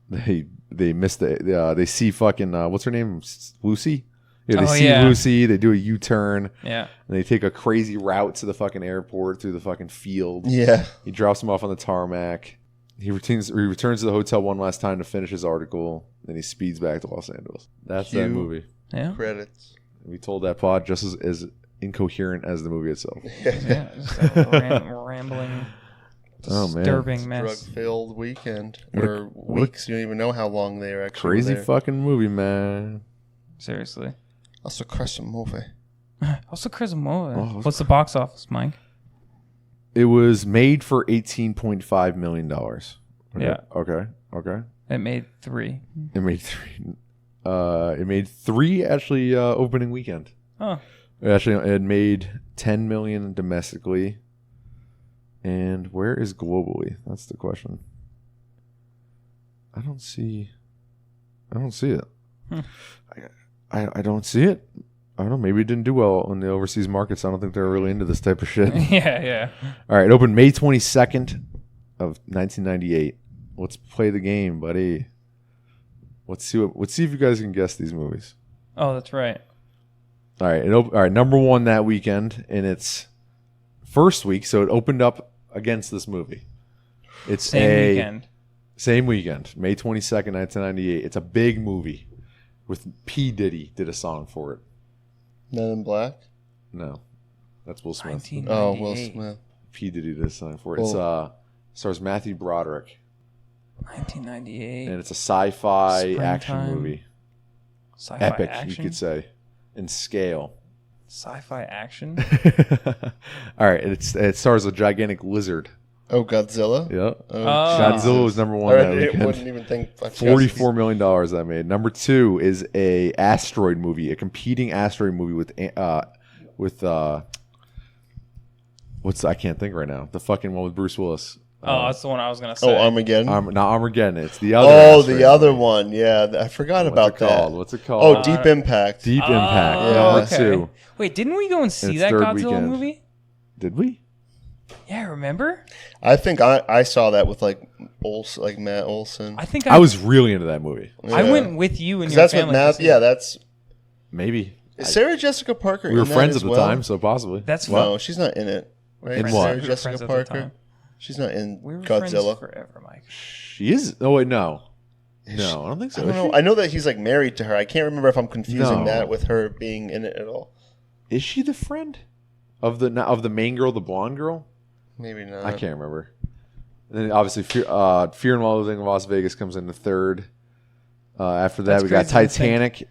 They miss they see fucking what's her name, Lucy. Yeah, they see Lucy. They do a U-turn. Yeah, and they take a crazy route to the fucking airport through the fucking field. Yeah, he drops him off on the tarmac. He returns to the hotel one last time to finish his article. Then he speeds back to Los Angeles. That's that movie. Yeah. Credits. We told that pod just as incoherent as the movie itself. Yeah. Just a rambling, disturbing mess. Drug-filled weekend. Or weeks. You don't even know how long they are actually Crazy there. fucking movie, man. Seriously. That's a crazy movie. Also, Chris Moore. Oh, What's the box office, Mike? It was made for $18.5 million. Okay. Yeah. Okay. It made 3. It made 3. It made 3 actually opening weekend. Oh. It made 10 million domestically. And where is globally? That's the question. I don't see it. I don't see it. I don't know. Maybe it didn't do well in the overseas markets. I don't think they're really into this type of shit. Yeah. All right. It opened May 22nd of 1998. Let's play the game, buddy. Let's see if you guys can guess these movies. Oh, that's right. All right. All right. Number 1 that weekend in its first week. So it opened up against this movie. It's Same weekend. May 22nd, 1998. It's a big movie with P. Diddy did a song for it. Men in Black? No. That's Will Smith. Oh, Will Smith. P. Diddy did a song for it. It stars Matthew Broderick. 1998. And it's a sci-fi Springtime. action movie. Sci-fi Epic, action? you could say, in scale. Sci-fi action? All right. It stars a gigantic lizard. Oh, Godzilla? Yep. Oh, Godzilla was number 1 that weekend. I wouldn't even think. $44 million that made. Number 2 is a asteroid movie, a competing asteroid movie with what's I can't think right now. The fucking one with Bruce Willis. That's the one I was gonna say. Oh, Armageddon. Not Armageddon. It's the other. Oh, the other one. Yeah, I forgot about that. What's it called? Oh, Deep Impact. Deep Impact. Yeah. Number Okay. 2. Wait, didn't we go and see Its that third Godzilla weekend. movie? Did we? Yeah, remember? I think I saw that with like Matt Olson. I think I was really into that movie. I went with you and your That's family. what Matt. Yeah, that's. Maybe. Is Sarah Jessica Parker? We were in that friends as at the well? time, so possibly. That's No, she's not in it. Right? In what? Sarah We were Jessica friends at the Parker. time. She's not in We were friends Godzilla. forever, Mike. She is. Oh wait, no. No, I don't think so. I don't Is know. she? I know that he's like married to her. I can't remember if I'm confusing No. that with her being in it at all. Is she the friend of the main girl, the blonde girl? Maybe not. I can't remember. And then obviously Fear and Loathing in Las Vegas comes in the 3rd. After that, That's we got crazy to think. Titanic.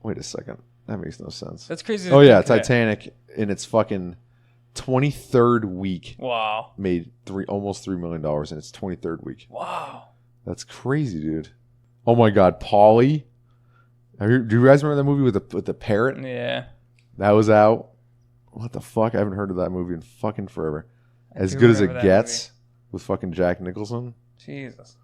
Wait a second. That makes no sense. That's crazy. Oh yeah, think that- Titanic in its fucking 23rd week Wow. made almost $3 million in its 23rd week. Wow. That's crazy, dude. Oh my God, Polly. Do you guys remember that movie with the parrot? Yeah. That was out. What the fuck? I haven't heard of that movie in fucking forever. As do good as it remember that gets with fucking Jack Nicholson. Jesus.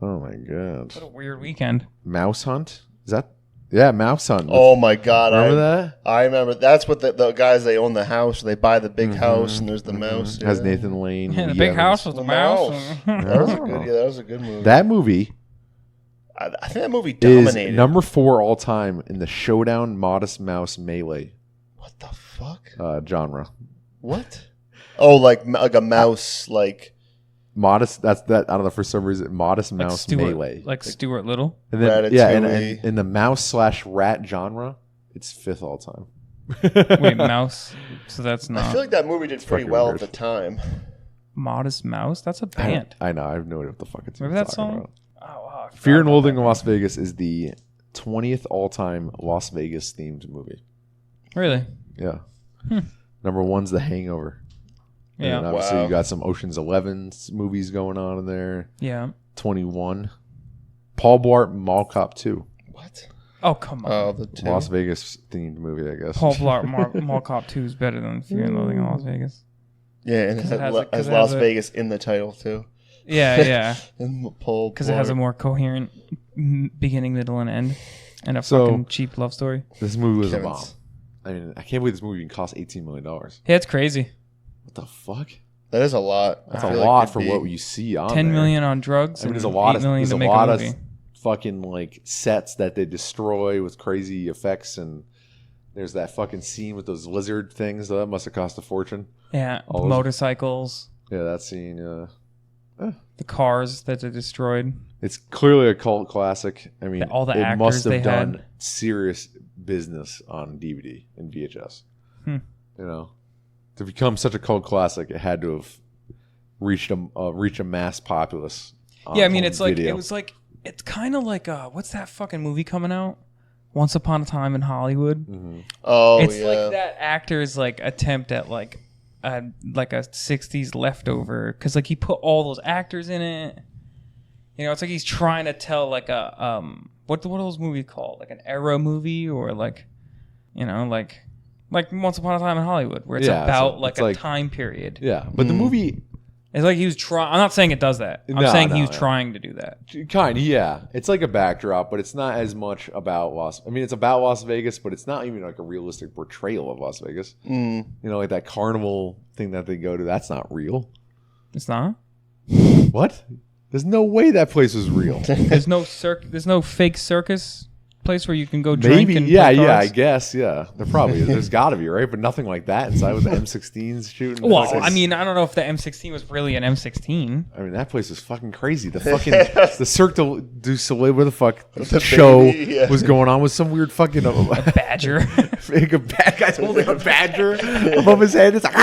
Oh my God. What a weird weekend. Mouse Hunt? Is that? Yeah, Mouse Hunt. Oh my God! Remember that? I remember. That's what the guys, they own the house. They buy the big house, and there's the mouse. Has yeah. Nathan Lane. Yeah, the Lee big Evans. house with the mouse. That was a good. Yeah, that was a good movie. That movie I think that movie is dominated. number 4 all time in the Showdown Modest Mouse Melee What the fuck? genre. What? Oh, like a mouse, like Modest. That's that. I don't know, for some reason, Modest Like Mouse Stuart, Melee. like Stuart Little. And then, yeah, and Ratatouille. in the mouse/rat genre, it's 5th all time. Wait, mouse. So that's I not feel like that movie did pretty fucking well weird. at the time. Modest Mouse. That's a I band. know. I have no idea what the fuck it's Remember that talking song? about. Oh, wow. I Fear and forgot Loathing about in Las Vegas is the 20th all-time Las Vegas themed movie. that. Really? Yeah. Number 1's The Hangover. Yeah. And obviously Wow. you got some Ocean's 11 movies going on in there. Yeah. 21. Paul Blart Mall Cop 2. What? Oh, come on. Oh, the two. Las Vegas themed movie, I guess. Paul Blart Mall Cop 2 is better than Fear and Loathing in Las Vegas. Yeah, and it 'Cause it has has it Las has a- Vegas in the title too. Yeah, yeah. And Paul Because it has a more coherent beginning, middle, and end. And a So- fucking cheap love story. This movie was a bomb. Kevin's- I mean, I can't believe this movie even cost $18 million. What Yeah, it's crazy. the fuck? That is a lot. That's I a feel like lot it'd for be- what you see on 10 there. million on drugs. I mean, and there's a lot 8 million there's to a make lot a of movie. fucking like sets that they destroy with crazy effects, and there's that fucking scene with those lizard things. That must have cost a fortune. Yeah, all those- motorcycles. Yeah, that scene. Yeah. The cars that they destroyed. It's clearly a cult classic. I mean, All the it actors must have they done had. serious business on DVD and VHS. Hmm. You know, to become such a cult classic, it had to have reached a mass populace. Yeah, I mean, home it's like video. it's kind of like what's that fucking movie coming out? Once Upon a Time in Hollywood. Mm-hmm. Oh, It's yeah. like that actor's like attempt at like a 60s leftover, because like he put all those actors in it. You know, it's like he's trying to tell like a what are those movies called? Like an era movie, or like, you know, like Once Upon a Time in Hollywood, where it's about like a time period. Yeah, but the movie, it's like he was trying. I'm not saying it does that. I'm saying he was trying to do that. it's like a backdrop, but it's not as much about it's about Las Vegas, but it's not even like a realistic portrayal of Las Vegas. You know, like that carnival thing that they go to, that's not real. It's not. What? There's no way that place was real. There's no fake circus place where you can go drink Maybe, and yeah, play cards? I guess, yeah. There probably is. There's got to be, right? But nothing like that inside with the M16s shooting. Well, fucking- I mean, I don't know if the M16 was really an M16. I mean, that place was fucking crazy. The fucking the Cirque du Soleil, where the fuck The show baby, yeah. was going on with some weird fucking Badger. a bad guy's holding a badger above his head. It's like,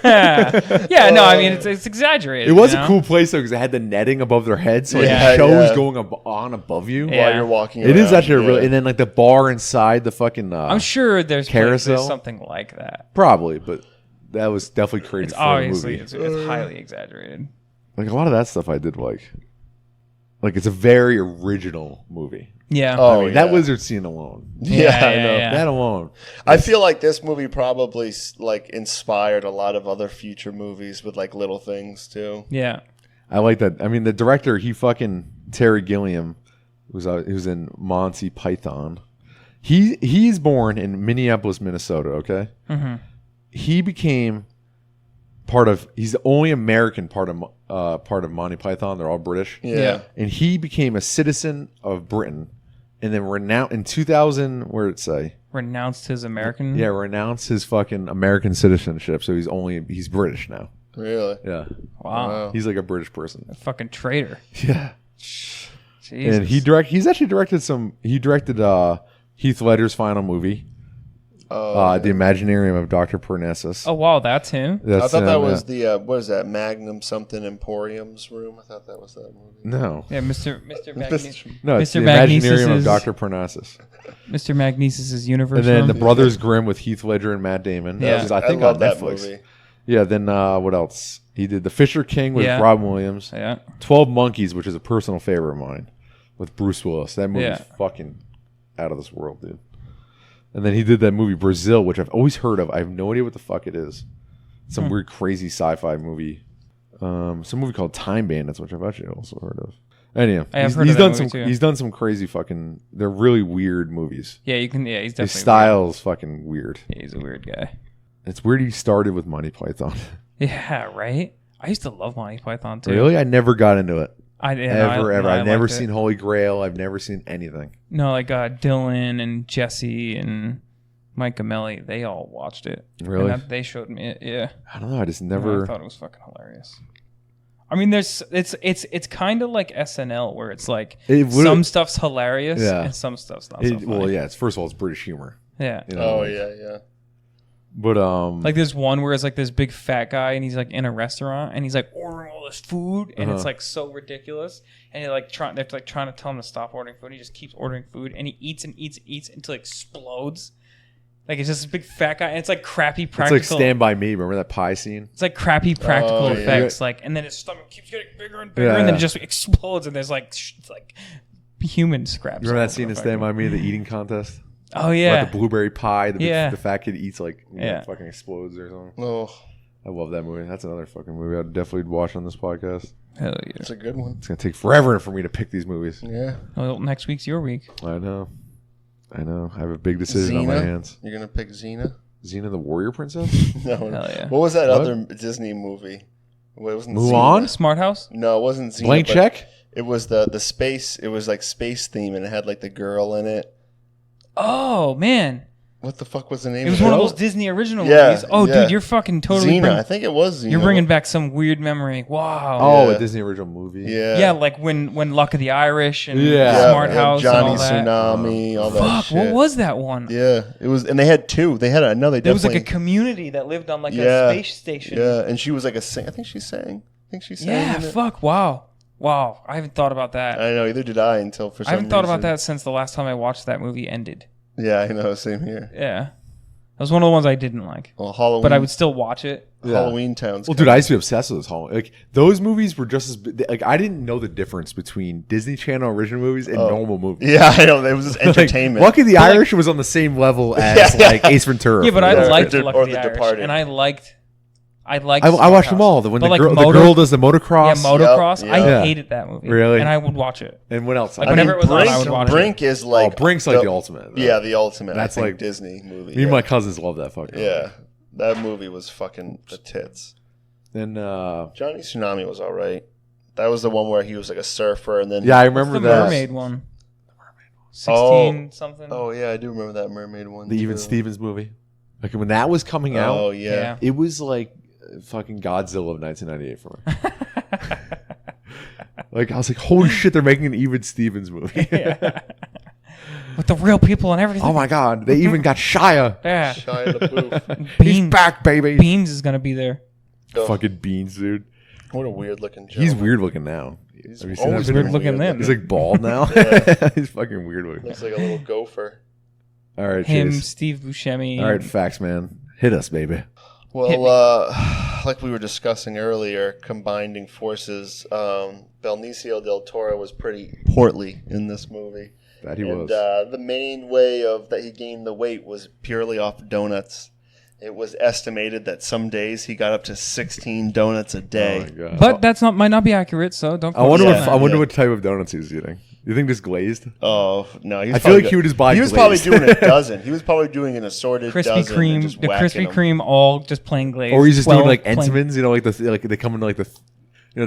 Yeah, no, I mean, it's exaggerated. it was you a know? cool place though because it had the netting above their heads, so like, Yeah, the show was yeah. going on above you. Yeah. While you're walking It is around, actually yeah. really, and then like the bar inside the fucking. I'm sure there's Carousel? something like that. Probably, but that was definitely created It's for a obviously movie. it's highly exaggerated. Like a lot of that stuff I did like. Like it's a very original movie. Yeah. Oh, I mean, that yeah. wizard scene alone. Yeah, I know. yeah. That alone. I feel like this movie probably like inspired a lot of other future movies with like little things too. Yeah. I like that. I mean, the director, Terry Gilliam, he was in Monty Python. He's born in Minneapolis, Minnesota. Okay, he became he's the only American part of Monty Python. They're all British. Yeah. And he became a citizen of Britain, and then renounced in 2000. Where did it say? Renounced his American. Yeah, renounced his fucking American citizenship. So he's British now. Really? Yeah, Wow. he's like a British person. A fucking traitor. Yeah. Jesus. And he's actually directed Heath Ledger's final movie, The Imaginarium of Dr. Parnassus. Oh wow, that's him. That's I thought that him, was yeah. the what is that Magnum something Emporium's room? I thought that was that movie. No. Yeah, Mr. Magnesis. No, it's Mr. The Imaginarium Magnesis of is- Dr. Parnassus. Mr. Magnesis' universe. And then room. The Brothers Grimm with Heath Ledger and Matt Damon. Yeah. Which is, I think, love on that Netflix. movie. Yeah, then what else? He did The Fisher King with Yeah. Robin Williams. Yeah. 12 Monkeys, which is a personal favorite of mine, with Bruce Willis. That movie's Yeah. fucking out of this world, dude. And then he did that movie Brazil, which I've always heard of. I have no idea what the fuck it is. Some weird, crazy sci-fi movie. Some movie called Time Bandits, which I've actually also heard of. Anyway, I have he's heard of done that some. movie, too. He's done some crazy fucking. They're really weird movies. Yeah, you can. Yeah, he's definitely. His style is fucking weird. Weird. Yeah, he's a weird guy. It's weird he started with Monty Python. Yeah, right. I used to love Monty Python too. Really, I never got into it. Ever. I've never liked it. seen Holy Grail. I've never seen anything. No, like Dylan and Jesse and Mike Gamelli, they all watched it. Really? And they showed me it. Yeah. I don't know. I just I never. thought it was fucking hilarious. I mean, it's kind of like SNL where it's like some stuff's hilarious and some stuff's not. So funny. Well, yeah. It's first of all, it's British humor. Yeah. You know, Oh like- yeah. But Like there's one where it's like this big fat guy and he's like in a restaurant and he's like ordering all this food and it's like so ridiculous and they're trying to tell him to stop ordering food. He just keeps ordering food and he eats and eats and eats until it explodes. Like it's just this big fat guy and it's like crappy practical. It's like Stand By Me. Remember that pie scene? It's like crappy practical Oh, yeah. effects. Like and then his stomach keeps getting bigger and bigger and then it just explodes and there's like it's like human scraps. You remember all that scene over in Stand fucking- By Me, the eating contest? Oh yeah. About the blueberry pie. Yeah. The fat kid eats Yeah. fucking explodes or something. Oh, I love that movie. That's another fucking movie I'd definitely watch on this podcast. Hell yeah. it's a good one. It's gonna take forever for me to pick these movies. Yeah. Well, next week's your week. I know. I have a big decision on my Xena? hands. You're gonna pick Xena? Xena the Warrior Princess? No. Hell yeah. What was that What? other Disney movie? Well, it wasn't Mulan? Xena. Smart House? No, it wasn't Xena. Blank but Check? It was the space. It was like space theme, and it had like the girl in it. Oh man. What the fuck was the name? It was one of those Disney original Yeah, movies. Oh, yeah. dude, you're fucking totally. Xena. I think it was Xena. You're bringing back some weird memory. Wow. Oh, Yeah. a Disney original movie. Yeah. Like when Luck of the Irish and Yeah. Smart House Johnny and all that. Tsunami, all that Fuck, shit. what was that one? Yeah, it was, and they had two. They had another. There was like a community that lived on like a space station. Yeah, and she was like I think she sang. Yeah, in it. fuck, wow. I haven't thought about that. I know, either did I until for some I haven't thought about reason. that since the last time I watched that movie ended. Yeah, I know, same here. Yeah. That was one of the ones I didn't like. Well, Halloween. But I would still watch it. Yeah. Halloween Town's Well, dude, I used to be obsessed with this Halloween. Like those movies were just as like I didn't know the difference between Disney Channel original movies and normal movies. Yeah, I know. It was just entertainment. Lucky the Irish was on the same level as like Ace Ventura. Yeah, but I liked Or Luck of The the Irish. Departed. And I liked I watched them all. When the girl does the motocross. Yeah, motocross. Yep. I Yeah. hated that movie. Really? And I would watch it. And what else? Like, whenever it was on, Brink, I would watch Brink is like Brink's like the ultimate. Yeah, the ultimate. That's I think like Disney movie. Me and my cousins love that fucking. Yeah, that movie was fucking the tits. And Johnny Tsunami was all right. That was the one where he was like a surfer, and then yeah, I remember the that. mermaid one. 16 something. Oh yeah, I do remember that mermaid one. The Even too. Stevens movie. Like when that was coming out, Oh yeah. it was like fucking Godzilla of 1998 for me. Like I was like, holy shit, they're making an Even Stevens movie. With the real people and everything. Oh my god, they even got Shia. Yeah. Shia LaBeouf. He's Beans. back, baby. Beans is going to be there. Oh, Fucking Beans, dude. what a weird looking. He's weird looking now. He's Have you seen always that been video? weird looking then. He's like bald now. Yeah. He's fucking weird looking. Looks like a little gopher. All right, Him, Chase. Steve Buscemi. All right, facts, man. Hit us, baby. Hit me. Well, like we were discussing earlier, combining forces. Benicio del Toro was pretty portly in this movie. That he And was. the main way that he gained the weight was purely off donuts. It was estimated that some days he got up to 16 donuts a Oh day. my god. But might not be accurate, so don't I wonder Yeah. what type of donuts he's eating. You think just glazed? Oh no! I feel like he would just buy. He was probably glazed. doing a dozen. He was probably doing an assorted Krispy dozen. and Kreme, just the whacking Krispy them. Kreme, all just plain glazed. Or he's just doing 12 like plain- Entenmann's, you know, like they come in like they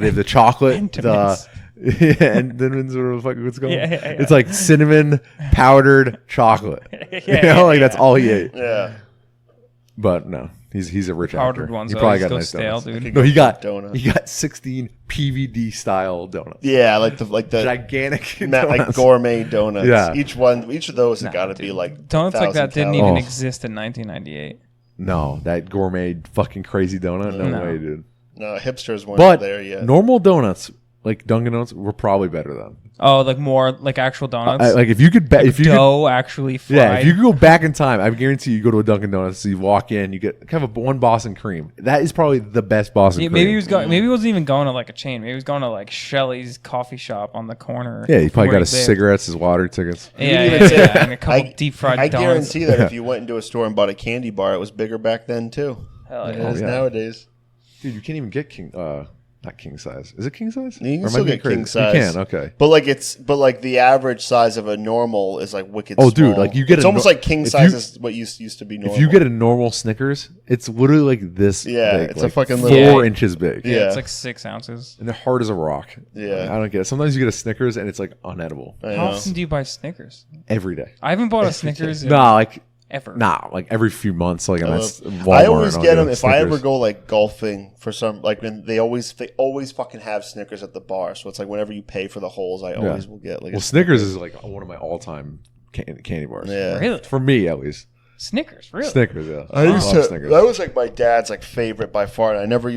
have the chocolate, Entenmann's. Entenmann's or the fuck what's it called? Yeah. It's like cinnamon powdered chocolate. you know, like that's all he ate. Yeah, But no, he's a rich Powdered actor. ones, He though, probably he's got still nice stale, donuts. dude. No, he got donuts. 16 PVD style donuts. yeah, like the Gigantic like donuts. gourmet donuts. Yeah. Each of those has got to be like Donuts like 1,000 that didn't calories. even Oh. exist in 1998. No, that gourmet fucking crazy donut. No, No. way, dude. No, hipsters weren't But there yet. normal donuts, like Dunkin' Donuts, were probably better than. Oh, like more like actual donuts. Like if you could, if you could, dough actually fried. yeah, if you could go back in time, I guarantee you go to a Dunkin' Donuts, you walk in, you get kind of one Boston cream. That is probably the best Boston Yeah, cream. maybe he was going. Maybe he wasn't even going to like a chain. Maybe he was going to like Shelley's coffee shop on the corner. Yeah, he probably where got his lived. cigarettes, his water tickets. Yeah, You yeah, didn't even yeah, say- and a couple deep fried I donuts. guarantee that if you went into a store and bought a candy bar, it was bigger back then too. Hell Than yeah. it is yeah. nowadays. Dude, you can't even get not king size. Is it king size? You can Or am I still being get crazy? king size. You can, okay. But like the average size of a normal is like wicked. Oh, dude, small. like you get it's a almost nor- like king if size you- is what used to be normal. If you get a normal Snickers, it's literally like this Yeah, big. it's a like fucking 4 little- inches big. Yeah, Yeah. it's like 6 ounces. And they're hard as a rock. Yeah. I don't get it. Sometimes you get a Snickers and it's like unedible I How know. often do you buy Snickers? every day. I haven't bought a Snickers in Nah, like ever. like every few months, like I'm at Walmart. I always and I'll get them if I Snickers. ever go like golfing for some like when they always fucking have Snickers at the bar. So it's like whenever you pay for the holes, I always will get like. Well, Snickers is like one of my all-time candy bars. Yeah. Really? For me, at least. Snickers, really? Snickers, yeah. I used love to. Snickers. That was like my dad's like favorite by far. And I never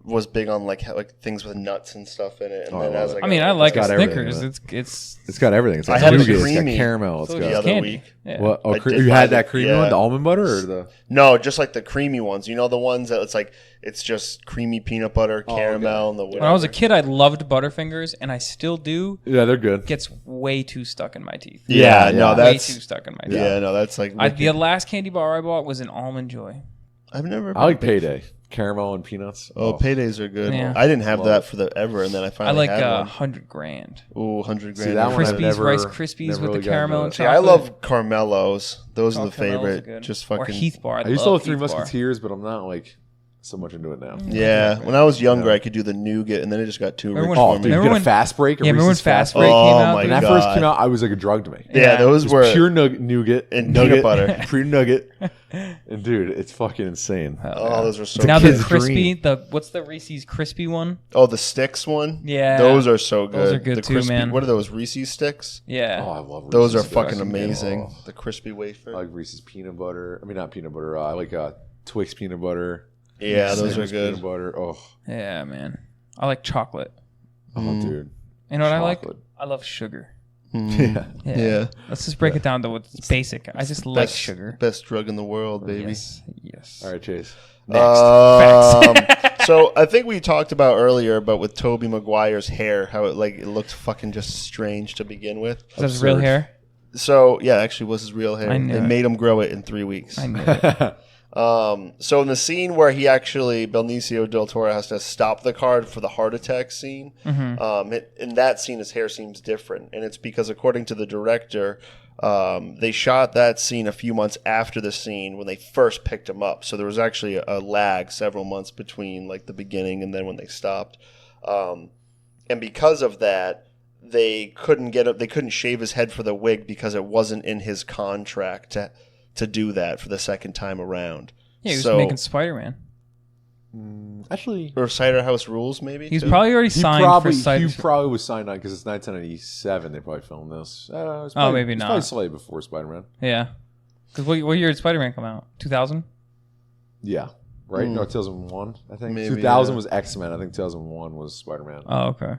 was big on like things with nuts and stuff in it. And Oh, then I as love I I mean, got I older- like a got everything in Snickers. it. It's It's got everything. It's got I had the nougat, it's got creamy- caramel. It's so the got other candy. week. Yeah. what? Oh, I did you buy had the- that creamy yeah. one, the almond butter, or the? No, just like the creamy ones. You know the ones that it's like it's just creamy peanut butter, Oh, caramel, and the whatever. When I was a kid, I loved Butterfingers, and I still do. Yeah, they're good. Gets way too stuck in my teeth. Yeah, Yeah, no, yeah. Way that's too stuck in my teeth. yeah, no, that's like. The wicked. last candy bar I bought was an Almond Joy. I've never. I like Payday, caramel and peanuts. Oh, paydays are good. Yeah. I didn't have Love that for the ever, and then I I finally like had one. 100 grand. Ooh, 100 grand. See, that one I've Krispies, never- Rice Krispies never with really the gotten caramel those. and See, chocolate. I love Carmelos. Those are the Carmelo's favorite. good. Just Or fucking. Heath Bar. I used to love love Three Heath Bar. Musketeers, but I'm not like so much into it now. Yeah, when I was younger, I could do the nougat, and then it just got too rich Remember for Oh, me. dude, you Remember get a fast break. Yeah, remember when Reese's Fast Break? Break came Oh out? my When that God. first came out, I was like a drug to me. Yeah, those It were was pure nougat and nugget, peanut butter. pure nugget, and dude, it's fucking insane. Oh, those were so Now good. the crispy, dream. what's the Reese's crispy one? Oh, the sticks one? Yeah. Those are so good. Those are good the too, crispy, man. What are those, Reese's sticks? Yeah. Oh, I love Reese's. Those are Sticks. fucking amazing. Oh, The crispy wafer. I like Reese's peanut butter. I mean, not peanut butter. I like Twix peanut butter. Yeah, those are Snickers good. Peanut butter. Oh, Yeah, man. I like chocolate. dude. You know what I like? Chocolate. I love sugar. Yeah. Yeah. Let's just break it down to what's basic. I just like Best- sugar. Best drug in the world, baby. Yes. All right, Chase. So I think we talked about earlier, but with Tobey Maguire's hair, how it looked fucking just strange to begin with. Is that his real Absurd. hair? So yeah, actually was his real hair. I knew They it. made him grow it in 3 weeks. I knew it. So in the scene where he actually Benicio del Toro has to stop the car for the heart attack scene, in that scene his hair seems different, and it's because according to the director, they shot that scene a few months after the scene when they first picked him up. So there was actually a lag several months between like the beginning and then when they stopped, and because of that. They couldn't shave his head for the wig because it wasn't in his contract to do that for the second time around. Yeah, he was making Spider-Man. Actually, or Cider House Rules, maybe. He's too? probably already signed for he Spider-Man. probably was signed on because it's 1997. They probably filmed this. It's Oh, maybe it's not. Probably slightly before Spider-Man. Yeah. Because what year did Spider-Man come out? 2000? Yeah. Right? No, 2001, I think. Maybe, 2000 yeah. was X-Men. I think 2001 was Spider-Man. Oh, okay.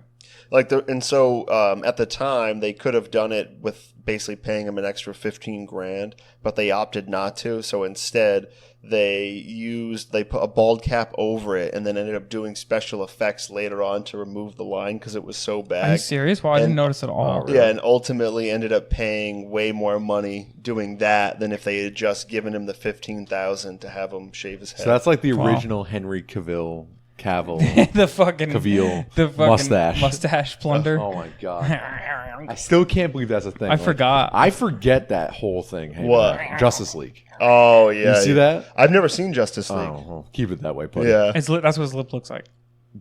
So at the time they could have done it with basically paying him an extra $15,000, but they opted not to. So instead they put a bald cap over it and then ended up doing special effects later on to remove the line because it was so Are you bad. serious? Well, I didn't And- notice at all. Yeah, and ultimately ended up paying way more money doing that than if they had just given him the $15,000 to have him shave his head. So that's like the Wow. original Henry Cavill the fucking Cavill the fucking mustache plunder. Oh my god! I still can't believe that's a thing. I forgot. I forget that whole thing. Hanging What? around. Justice League? Oh yeah, You see that? I've never seen Justice League. Oh, well, keep it that way, buddy. Yeah, That's what his lip looks like.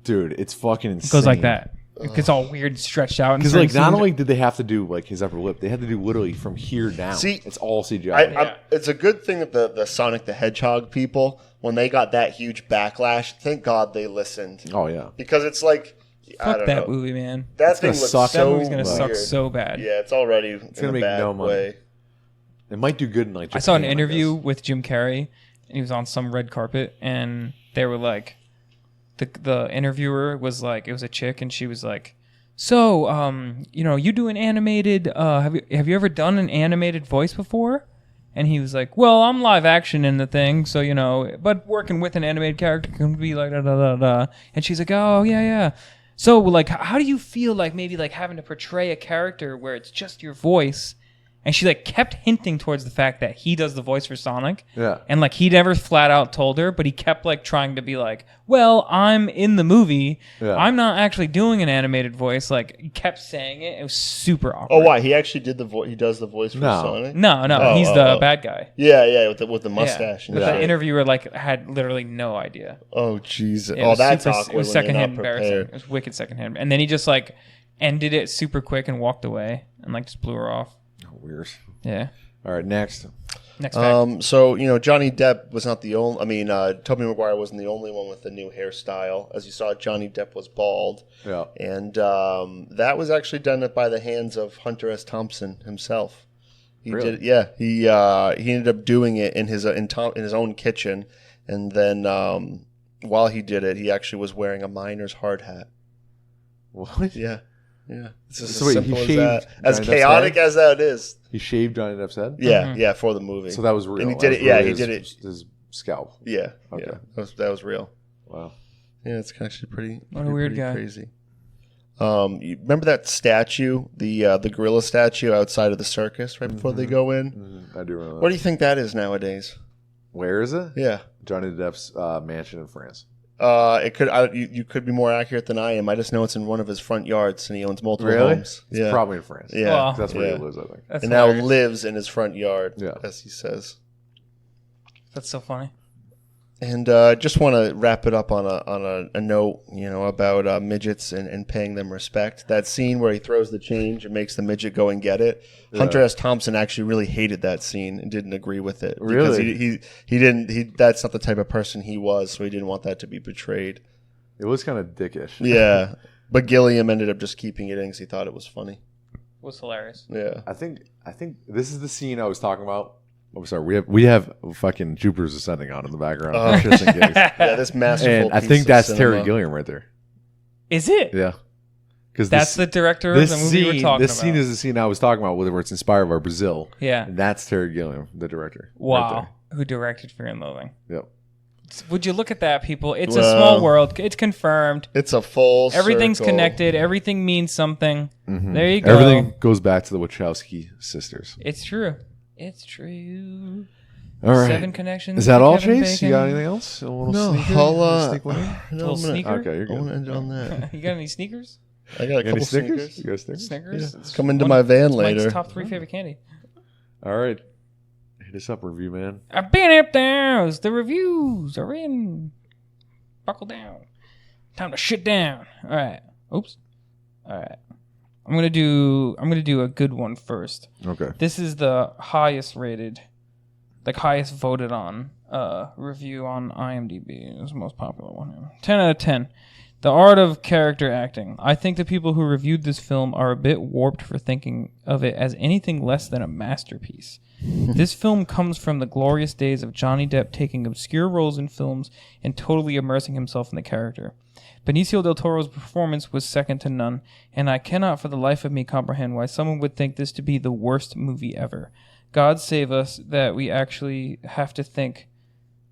dude, it's fucking insane. It goes like that. It gets all weird, and stretched out. Because like, not only did they have to do like his upper lip, they had to do literally from here down. See, it's all CGI. it's a good thing that the Sonic the Hedgehog people, when they got that huge backlash, thank God they listened. Oh yeah. Because it's like, I fuck don't that know. movie, man. That It's thing gonna looks suck. That so movie's gonna suck weird. so bad. Yeah, it's already gonna in a make bad no money. way. It might do good in like. I saw an Japan, I interview guess. with Jim Carrey, and he was on some red carpet, and they were like, the interviewer was like, it was a chick, and she was like, so, you do an animated. Have you ever done an animated voice before? And he was like, well, I'm live action in the thing, so but working with an animated character can be like da da da da. And she's like, oh yeah. So like, how do you feel like maybe like having to portray a character where it's just your voice? And she like kept hinting towards the fact that he does the voice for Sonic. Yeah. And like he never flat out told her, but he kept like trying to be like, well, I'm in the movie. Yeah. I'm not actually doing an animated voice. Like he kept saying it. It was super awkward. Oh, why? He actually did the voice. He does the voice for No. Sonic. No, Oh, he's the bad guy. Yeah, with the Yeah. mustache. And But shit. the interviewer like had literally no idea. Oh Jesus! It Oh, was that's super, awkward. It was when you're secondhand not embarrassing. prepared. It was wicked secondhand. And then he just like ended it super quick and walked away and like just blew her off. Weird. Yeah. All right, next. Next fact. So Johnny Depp was not the only. I mean, Tobey Maguire wasn't the only one with the new hairstyle. As you saw, Johnny Depp was bald, Yeah. and that was actually done by the hands of Hunter S. Thompson himself. He Really? did. Yeah, he ended up doing it in his own kitchen, and then while he did it, he actually was wearing a miner's hard hat. What? Yeah. It's just So as wait, he simple as shaved that. As Johnny Depp's chaotic head? as that is. He shaved Johnny Depp's head. Yeah, for the movie. So that was real. And he did That it. Yeah, was he really did it. His scalp. Yeah, Okay. yeah, that was real. Wow. Yeah, it's actually pretty. What a weird guy. Crazy. You remember that statue, the gorilla statue outside of the circus right before they go in? I do remember that. What do you think that is nowadays? Where is it? Yeah, Johnny Depp's mansion in France. it could. You could be more accurate than I am. I just know it's in one of his front yards, and he owns multiple homes. It's Yeah, probably in France. yeah, Well, That's where yeah. he lives, I think. That's and now hilarious. lives in his front yard. Yeah. as he says. That's so funny. And just want to wrap it up on a note, about midgets and paying them respect. That scene where he throws the change and makes the midget go and get it. Yeah. Hunter S. Thompson actually really hated that scene and didn't agree with it. Really? Because he didn't. That's not the type of person he was, so he didn't want that to be portrayed. It was kind of dickish. Yeah, but Gilliam ended up just keeping it in because he thought it was funny. It was hilarious. Yeah, I think this is the scene I was talking about. Oh, sorry. We have fucking Jupiter's Ascending on in the background. For shits and gigs. Yeah, this masterful. And I think that's Terry Gilliam right there. Is it? Yeah, because that's the director of the movie we're talking about. This scene is the scene I was talking about, where it's inspired by Brazil. Yeah, and that's Terry Gilliam, the director. Wow, right who directed Fear and Loathing? Yep. Would you look at that, people? It's a small world. It's confirmed. It's a full. Everything's circle. Connected. Everything means something. Mm-hmm. There you go. Everything goes back to the Wachowski sisters. It's true. It's true. All right. 7 connections. Is that all, Kevin Chase? Bacon. You got anything else? A little No, sneaker? I'll, Sneak one in? Little sneaker? Okay, you're I want to good. end on that. You got any sneakers? I got a Any couple Snickers? sneakers. You got a Snickers? Snickers? Yeah. Come into my van It's later. Mike's top 3 favorite candy. All right. Hit us up, review man. I've been up there. The reviews are in. Buckle down. Time to shit down. All right. Oops. All right. I'm gonna do a good one first. Okay. This is the highest rated, highest voted on review on IMDb. It's the most popular one here. 10 out of 10. The art of character acting. I think the people who reviewed this film are a bit warped for thinking of it as anything less than a masterpiece. This film comes from the glorious days of Johnny Depp taking obscure roles in films and totally immersing himself in the character. Benicio del Toro's performance was second to none, and I cannot for the life of me comprehend why someone would think this to be the worst movie ever. God save us that we actually have to think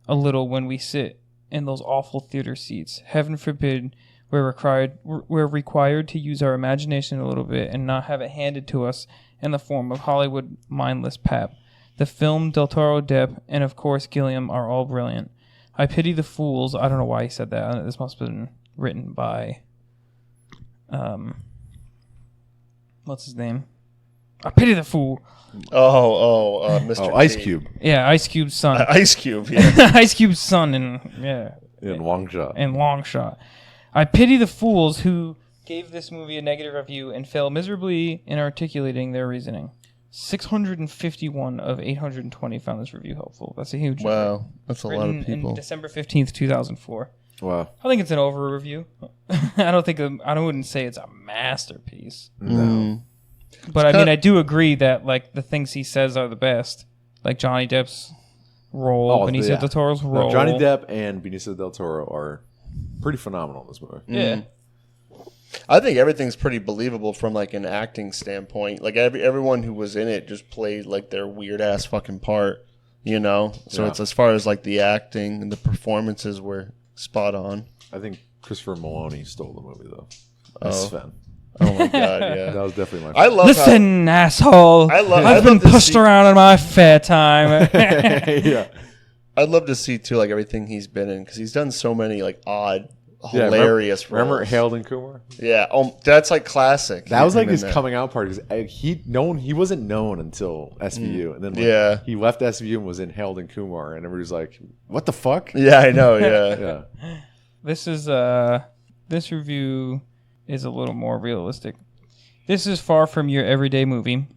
a little when we sit in those awful theater seats. Heaven forbid we're required to use our imagination a little bit and not have it handed to us in the form of Hollywood mindless pap. The film, Del Toro, Depp, and of course Gilliam are all brilliant. I pity the fools. I don't know why he said that. This must have been written by what's his name? I pity the fool. Mr. Ice T. Cube. Yeah, Ice Cube's son. Ice Cube, yeah. Ice Cube's son In Long Shot. In Long Shot. I pity the fools who gave this movie a negative review and fail miserably in articulating their reasoning. 651 of 820 found this review helpful. That's a huge Wow, that's a lot of in people. December 15th, 2004. Wow. I think it's an over review. I wouldn't say it's a masterpiece. No. But I do agree that the things he says are the best. Like Johnny Depp's role, Benicio del Toro's role. No, Johnny Depp and Benicio del Toro are pretty phenomenal in this movie. Yeah. I think everything's pretty believable from an acting standpoint. Everyone who was in it just played their weird ass fucking part, So it's as far as the acting and the performances were spot on. I think Christopher Maloney stole the movie though. Sven. Oh my god, yeah. That was definitely my. I love. Listen, asshole. I've been pushed around in my fair time. Yeah. I'd love to see too, everything he's been in, because he's done so many odd, hilarious roles. Remember Harold and Kumar? Yeah. That's classic. That was his coming out party. He wasn't known until SVU, and then he left SVU and was in Harold and Kumar, and everybody was like, "What the fuck?" Yeah, I know. Yeah. Yeah. This review is a little more realistic. This is far from your everyday movie,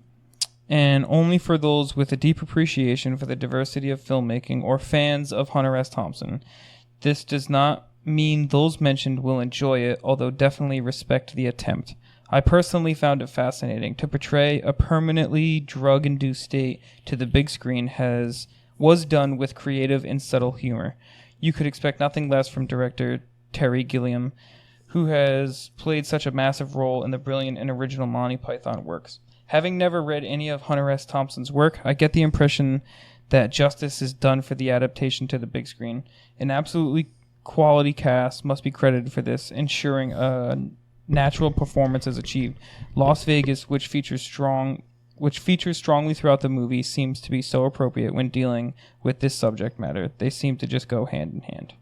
and only for those with a deep appreciation for the diversity of filmmaking or fans of Hunter S. Thompson. This does not mean those mentioned will enjoy it, although definitely respect the attempt. I personally found it fascinating. To portray a permanently drug-induced state to the big screen was done with creative and subtle humor. You could expect nothing less from director Terry Gilliam, who has played such a massive role in the brilliant and original Monty Python works. Having never read any of Hunter S. Thompson's work, I get the impression that justice is done for the adaptation to the big screen. An absolutely quality cast must be credited for this, ensuring a natural performance is achieved. Las Vegas, which features strongly throughout the movie, seems to be so appropriate when dealing with this subject matter. They seem to just go hand in hand.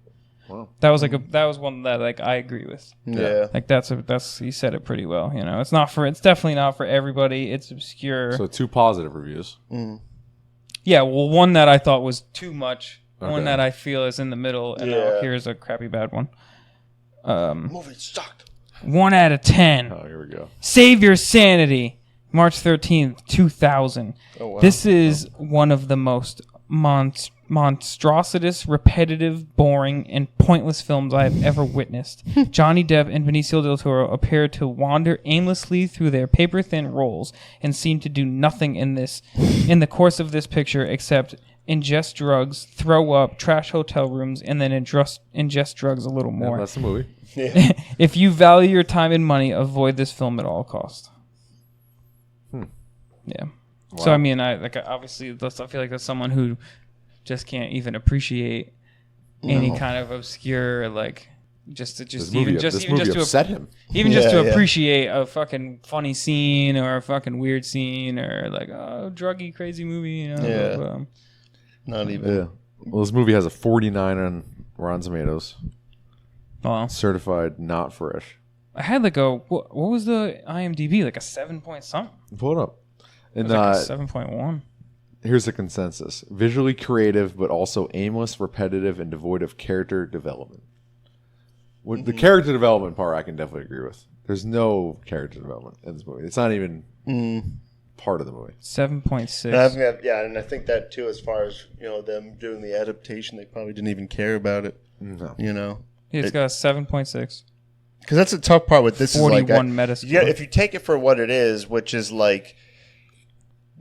Wow. That was one that I agree with. Yeah. That's he said it pretty well. It's definitely not for everybody. It's obscure. So 2 positive reviews. Mm. Yeah, well, one that I thought was too much One that I feel is in the middle, and here's a crappy bad one. Movie sucked. 1 out of 10. Oh, here we go. Save Your Sanity, March 13th, 2000. Oh, wow. This is one of the most monstrous, repetitive, boring, and pointless films I have ever witnessed. Johnny Depp and Benicio del Toro appear to wander aimlessly through their paper-thin roles and seem to do nothing in the course of this picture except ingest drugs, throw up, trash hotel rooms, and then ingest drugs a little more. Yeah, that's the movie. Yeah. If you value your time and money, avoid this film at all costs. Yeah. Wow. So I mean, obviously, I feel like that's someone who just can't even appreciate any kind of obscure just to upset him. Even just to appreciate a fucking funny scene or a fucking weird scene or druggy crazy movie. You know? Yeah. Not even. Yeah. Well, this movie has a 49 on Rotten Tomatoes. Wow. Certified not fresh. I had what was the IMDb, like a 7 point something? Pull it up. And like a 7.1. Here's the consensus: visually creative, but also aimless, repetitive, and devoid of character development. The character development part, I can definitely agree with. There's no character development in this movie. It's not even part of the movie. 7.6. And I think that too, as far as them doing the adaptation, they probably didn't even care about it. No. It's got a 7.6. Because that's a tough part with this. 41 Metascore. Yeah, if you take it for what it is, which is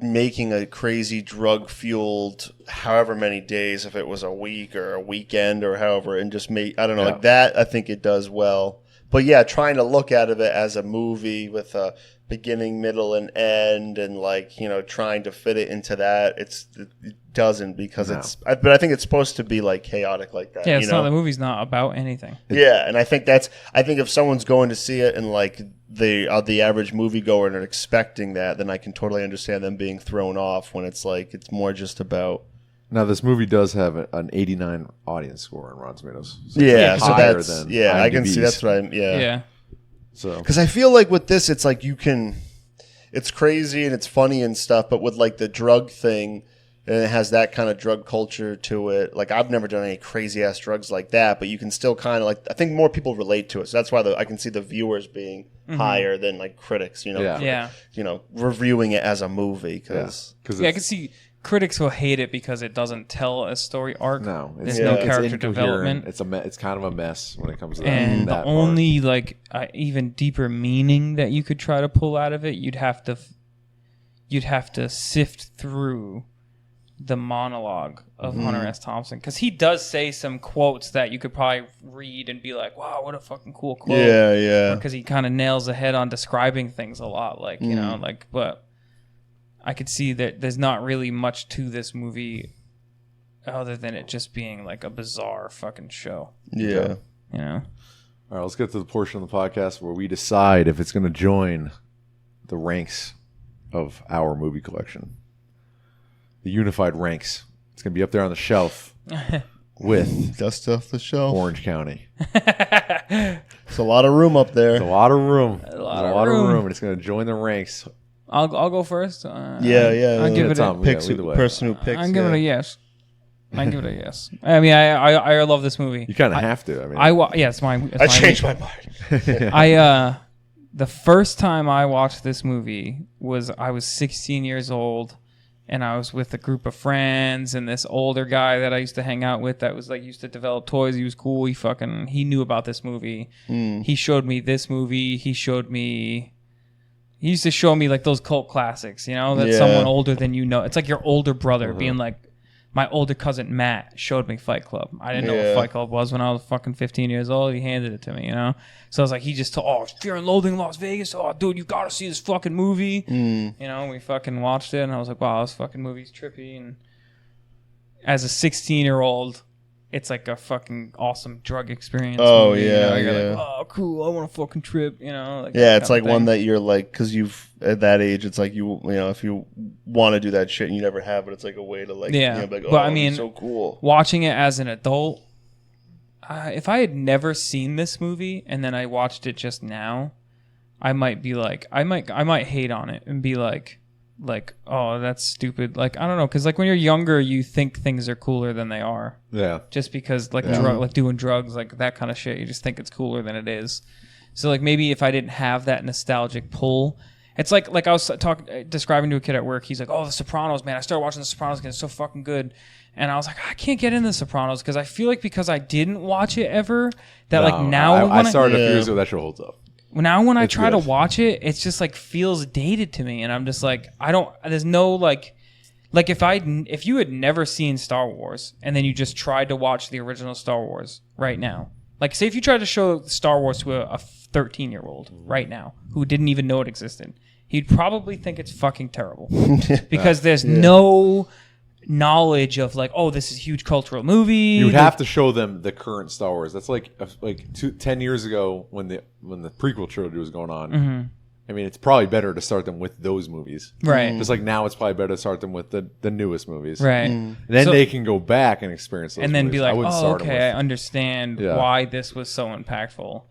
making a crazy drug-fueled however many days, if it was a week or a weekend or however, and just make, I don't know, like that, I think it does well. But yeah, trying to look at it as a movie with a beginning, middle, and end, and trying to fit it into that, it doesn't, because but I think it's supposed to be chaotic like that. Yeah, the movie's not about anything. Yeah, and I think if someone's going to see it and the average moviegoer and are expecting that, then I can totally understand them being thrown off when it's it's more just about. Now, this movie does have an 89 audience score on Rotten Tomatoes. So yeah, so that's I can see that's what I'm. Yeah. So because I feel like with this, it's it's crazy and it's funny and stuff, but with the drug thing, and it has that kind of drug culture to it. I've never done any crazy ass drugs like that, but you can still kind of I think more people relate to it. So that's why I can see the viewers being higher than critics. Reviewing it as a movie because I can see critics will hate it because it doesn't tell a story arc. No, there's no character development. It's kind of a mess when it comes to that. And that the only even deeper meaning that you could try to pull out of it, you'd have to sift through the monologue of Hunter S. Thompson, because he does say some quotes that you could probably read and be like, wow, what a fucking cool quote. Yeah. Because he kind of nails the head on describing things a lot, but I could see that there's not really much to this movie other than it just being a bizarre fucking show. Yeah. All right, let's get to the portion of the podcast where we decide if it's going to join the ranks of our movie collection. The unified ranks. It's going to be up there on the shelf with dust off the shelf. Orange County. It's a lot of room up there. It's a lot of room. A lot of room. And it's going to join the ranks. I'll go first. I'll give it a person who picks. I'll give it a yes. I give it a yes. I mean, I love this movie. You kind of have to. I mean, it's my. I changed my mind. The first time I watched this movie I was 16 years old, and I was with a group of friends and this older guy that I used to hang out with that was used to develop toys. He was cool. He knew about this movie. He showed me this movie. He used to show me those cult classics, that someone older than it's like your older brother being my older cousin Matt showed me Fight Club. I didn't know what Fight Club was when I was fucking 15 years old. He handed it to me, So I was he just told, Fear and Loathing in Las Vegas. Oh, dude, you gotta see this fucking movie. We fucking watched it, and I was like, wow, this fucking movie's trippy. And as a 16-year-old, it's a fucking awesome drug experience. Oh, movie, yeah, You're oh, cool, I want to fucking trip, it's one that you're because you've, at that age, it's if you want to do that shit and you never have it, it's a way to but I mean, so cool. Watching it as an adult, if I had never seen this movie and then I watched it just now, I might be I might hate on it and be like, oh, that's stupid. Like, I don't know, because like when you're younger, you think things are cooler than they are. Yeah. Just because like like doing drugs, like that kind of shit, you just think it's cooler than it is. So like maybe if I didn't have that nostalgic pull, it's like I was describing to a kid at work. He's like, "Oh, The Sopranos, man! I started watching The Sopranos because it's so fucking good." And I was like, I can't get into The Sopranos because I feel like because I didn't watch it ever, that like now I started a few years ago. That show holds up. Now when I try to watch it, it's just like feels dated to me, and I'm just like, I don't. There's no like if you had never seen Star Wars and then you just tried to watch the original Star Wars right now, like say if you tried to show Star Wars to a 13-year-old right now who didn't even know it existed, he'd probably think it's fucking terrible because there's no knowledge of like, oh, this is a huge cultural movie. You would have to show them the current Star Wars. That's like 10 years ago when the prequel trilogy was going on. Mm-hmm. I mean, it's probably better to start them with those movies, right? Just like now, it's probably better to start them with the newest movies, right? And then they can go back and experience those and then movies. be like, oh, okay, I understand why this was so impactful.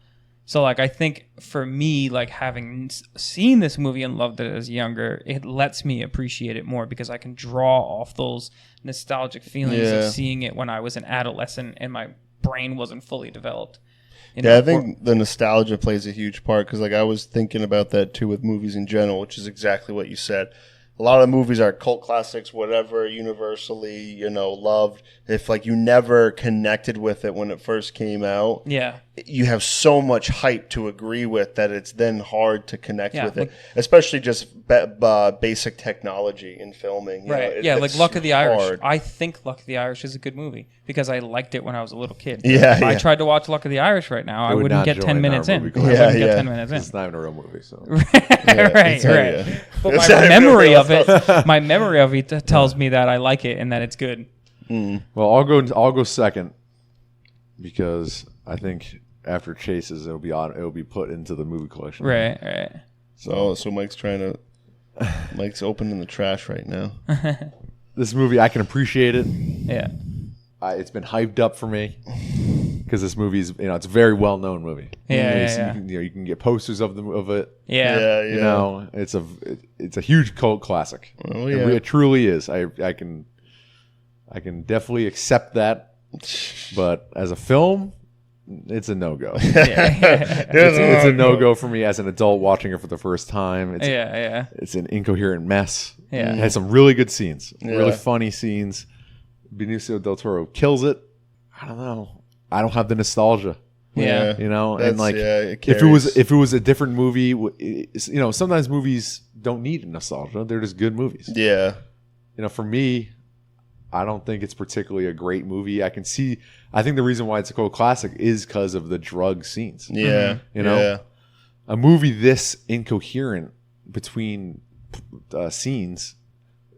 So, like, I think for me, like, having seen this movie and loved it as younger, it lets me appreciate it more because I can draw off those nostalgic feelings of seeing it when I was an adolescent and my brain wasn't fully developed. I think the nostalgia plays a huge part because, like, I was thinking about that, too, with movies in general, which is exactly what you said. A lot of movies are cult classics, whatever, universally, loved. If, like, you never connected with it when it first came out, you have so much hype to agree with that it's then hard to connect with it, especially just basic technology in filming. Right, like Luck of the Irish. I think Luck of the Irish is a good movie because I liked it when I was a little kid. If I tried to watch Luck of the Irish right now, I wouldn't get 10 minutes in. I wouldn't get 10 minutes in. It's not even a real movie, so. right. But my memory of it tells me that I like it and that it's good. Well, I'll go second because I think after Chase's it'll be put into the movie collection. Right. So Mike's opening the trash right now. This movie, I can appreciate it. Yeah. It's been hyped up for me because this movie's, it's a very well-known movie. You can get posters of it. Yeah. It's a huge cult classic. Oh, yeah. It truly is. I can definitely accept that, but as a film, it's a no-go. It's a no-go for me as an adult watching it for the first time. It's an incoherent mess. Yeah. It has some really good scenes, really funny scenes. Benicio del Toro kills it. I don't know. I don't have the nostalgia. And like if it was a different movie, sometimes movies don't need nostalgia. They're just good movies. Yeah. For me, I don't think it's particularly a great movie. I think the reason why it's a cult classic is because of the drug scenes. Yeah. A movie this incoherent between scenes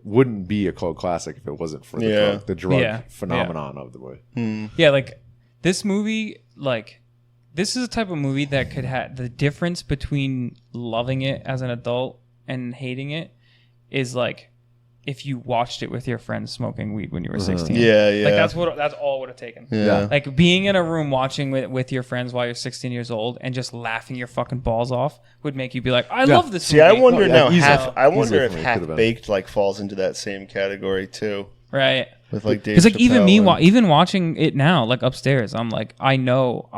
wouldn't be a cult classic if it wasn't for the drug phenomenon of the movie. Yeah, like this movie, like this is a type of movie that could have the difference between loving it as an adult and hating it is like if you watched it with your friends smoking weed when you were 16. Like that's all it would have taken. Like being in a room watching with your friends while you're 16 years old and just laughing your fucking balls off would make you be like, I love this movie. I wonder if Half-Baked like falls into that same category too. Right. With like Dave because like Chappelle even watching it now, like upstairs, I'm like, I know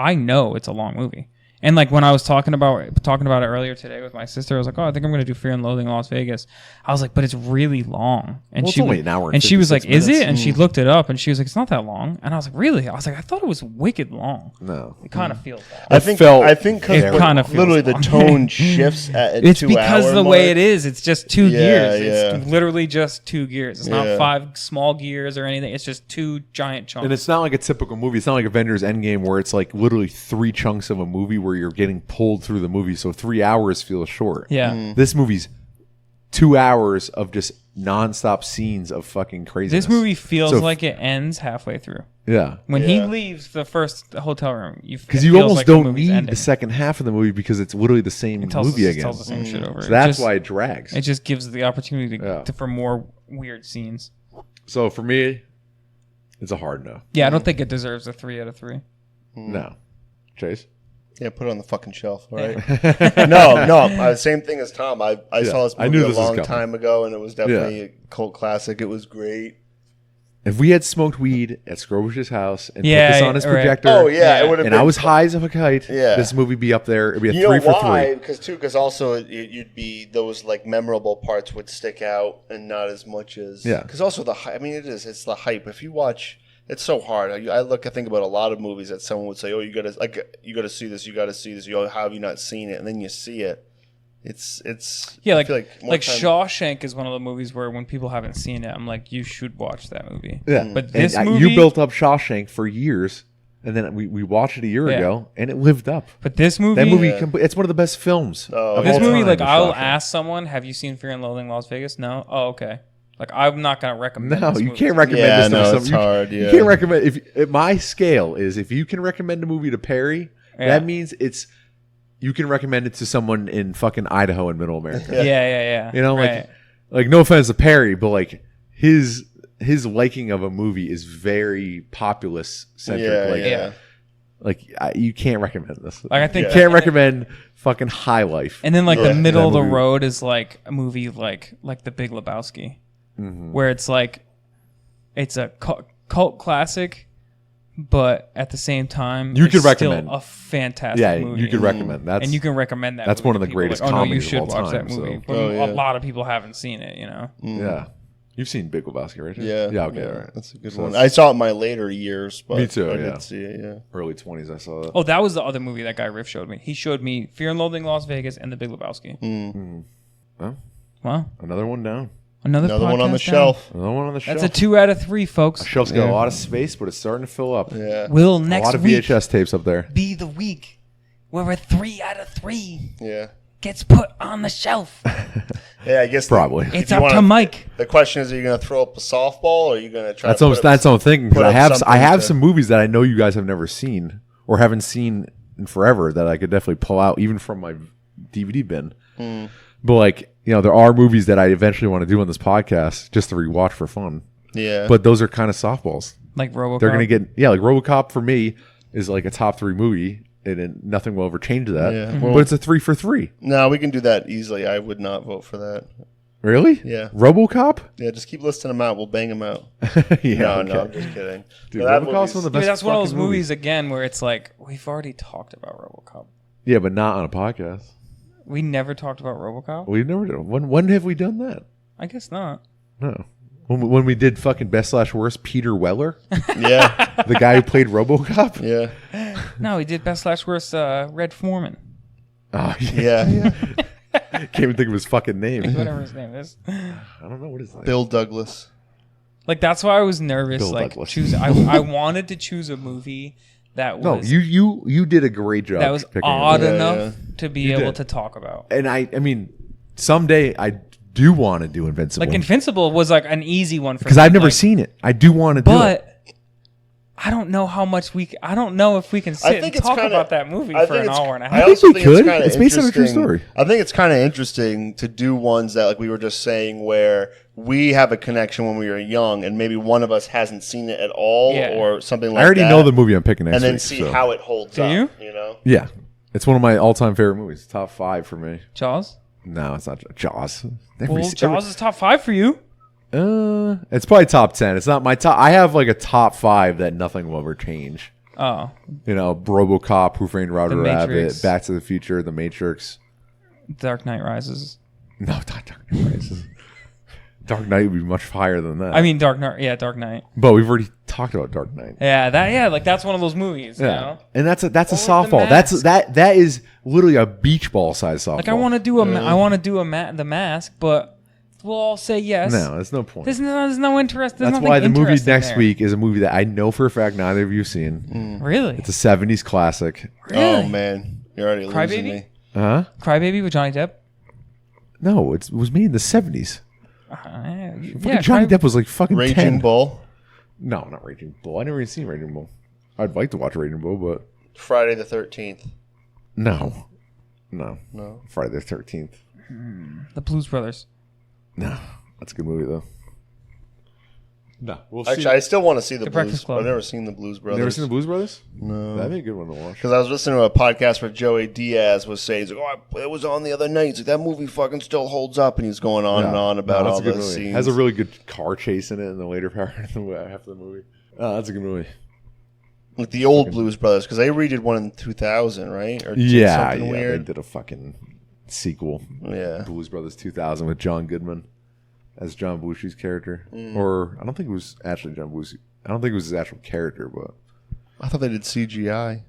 it's a long movie. And like when I was talking about it earlier today with my sister, I was like, "Oh, I think I'm going to do Fear and Loathing in Las Vegas." I was like, "But it's really long." And it's only an hour. And she was like, "Is it?" And she looked it up, and she was like, "It's not that long." And I was like, "Really?" I was like, "I thought it was wicked long." No, it kind of feels that. I think because literally the tone shifts at it's because the way it is. It's just 2 gears. Yeah. It's literally just 2 gears. It's not 5 small gears or anything. It's just 2 giant chunks. And it's not like a typical movie. It's not like Avengers Endgame where it's like literally 3 chunks of a movie where you're getting pulled through the movie, so 3 hours feels short. This movie's 2 hours of just nonstop scenes of fucking craziness. This movie feels like it ends halfway through. When he leaves the first hotel room, because you almost don't need the second half of the movie because it's literally the same movie again. It tells the same shit over. So that's why it drags. It just gives the opportunity for more weird scenes. So for me, it's a hard no. Yeah, I don't think it deserves a 3 out of 3. No. Chase? Yeah, put it on the fucking shelf, all right? No, same thing as Tom. I saw this movie a long time ago, and it was definitely a cult classic. It was great. If we had smoked weed at Scrovish's house and put this on his projector, it would have. And I was high as a kite, yeah, this movie would be up there. It'd be a you 3 know for why? 3. Because also you'd be those like memorable parts would stick out, and not as much as Because also it's the hype. If you watch. It's so hard. I think about a lot of movies that someone would say, "Oh, you gotta see this. You gotta see this. How have you not seen it?" And then you see it. It's like Shawshank is one of the movies where when people haven't seen it, I'm like, you should watch that movie. Yeah, but this movie, you built up Shawshank for years, and then we watched it a year ago, and it lived up. But this movie, it's one of the best films. Of this movie, like I'll ask someone, "Have you seen Fear and Loathing Las Vegas?" No. Oh, okay. Like I'm not gonna recommend. No, this you movie can't recommend this. It's hard. You can't recommend. If my scale is if you can recommend a movie to Perry, that means you can recommend it to someone in fucking Idaho in Middle America. Yeah. You know, like no offense to Perry, but like his liking of a movie is very populace centric. You can't recommend this. Like I think you can't recommend fucking High Life. And then like the middle of the road is like a movie like The Big Lebowski. Where it's like it's a cult classic, but at the same time, you could still recommend a fantastic movie. You could recommend that, and you can recommend that. That's one of the greatest comedies of all time. You should watch that movie. A lot of people haven't seen it. Yeah, you've seen Big Lebowski, right? Yeah. Okay, all right. That's a good one. I saw it in my later years, but me too. I did see it. Yeah, early 20s. I saw it. Oh, that was the other movie that guy Riff showed me. He showed me Fear and Loathing Las Vegas and The Big Lebowski. Well, another one down. Another one on the shelf. Another one on the shelf. That's a 2 out of 3, folks. The shelf's got a lot of space, but it's starting to fill up. Yeah. Will next a lot of VHS tapes up there. Be the week where a 3 out of 3 gets put on the shelf. I guess probably. It's up to Mike. The question is: are you going to throw up a softball, or are you going to try? That's what I'm thinking. Because I have some movies that I know you guys have never seen or haven't seen in forever that I could definitely pull out, even from my DVD bin. But like, there are movies that I eventually want to do on this podcast just to rewatch for fun. Yeah. But those are kind of softballs. Like RoboCop. They're gonna get like RoboCop for me is like a top 3 movie, and nothing will ever change that. Yeah. But it's a 3 for 3. No, we can do that easily. I would not vote for that. Really? Yeah. RoboCop? Yeah, just keep listing them out. We'll bang them out. No, I'm just kidding. Dude, RoboCop's one of the best. That's one of those movies again where it's like we've already talked about RoboCop. Yeah, but not on a podcast. We never talked about RoboCop? We never did. When have we done that? I guess not. No. When we did fucking Best/Worst, Peter Weller? Yeah. The guy who played RoboCop? Yeah. No, he did Best/Worst Red Foreman. Oh, yeah. Can't even think of his fucking name. Whatever his name is. I don't know what his name is. Bill Douglas. Like, that's why I was nervous. Bill like, Douglas. I wanted to choose a movie that was... No, you did a great job. That was odd enough to be able to talk about. And I mean, someday I do want to do Invincible. Like, Invincible was like an easy one for me. Because I've never seen it. I do want to do it. But I don't know how much I don't know if we can sit and talk about that movie for an hour and a half. I think we could. It's based on a true story. I think it's kind of interesting to do ones that, like we were just saying, where we have a connection when we were young, and maybe one of us hasn't seen it at all, or something like that. I already know the movie I'm picking next week. And then see how it holds up. You know? Yeah. It's one of my all-time favorite movies. Top 5 for me. Jaws? No, it's not Jaws. Jaws is top 5 for you? It's probably top 10. It's not my top. I have like a top 5 that nothing will ever change. Oh. RoboCop, Who Framed Roger Rabbit, Back to the Future, The Matrix. Dark Knight Rises. No, not Dark Knight Rises. Dark Knight would be much higher than that. I mean, Dark Knight. But we've already talked about Dark Knight. Yeah, like that's one of those movies. You know? And that's a softball. That is literally a beach ball size softball. Like I want to do The Mask, but we'll all say yes. No, there's no point. There's no interest. That's why the movie next week is a movie that I know for a fact neither of you have seen. Really? It's a 70s classic. Really? Oh man, you're already losing me. Huh? Crybaby with Johnny Depp? No, it was made in the 70s. Yeah, Johnny Depp was like fucking Raging 10. Bull. No, not Raging Bull. I never even seen Raging Bull. I'd like to watch Raging Bull, but Friday the 13th. No. Friday the 13th. The Blues Brothers. No, that's a good movie though. No, we'll Actually, see. I still want to see the Blues. Breakfast Club. I've never seen the Blues Brothers. Never seen the Blues Brothers? No. That'd be a good one to watch. Because I was listening to a podcast where Joey Diaz was saying, he's like, "Oh, it was on the other night. He's like, that movie fucking still holds up," and he's going on and on about all the scenes. It has a really good car chase in it in the later part of half of the movie. Oh, that's a good movie. Like the old Blues Brothers, because they redid one in 2000, right? Or something weird. They did a fucking sequel. Yeah. Blues Brothers 2000 with John Goodman as John Belushi's character. Or I don't think it was actually John Belushi. I don't think it was his actual character, but I thought they did CGI.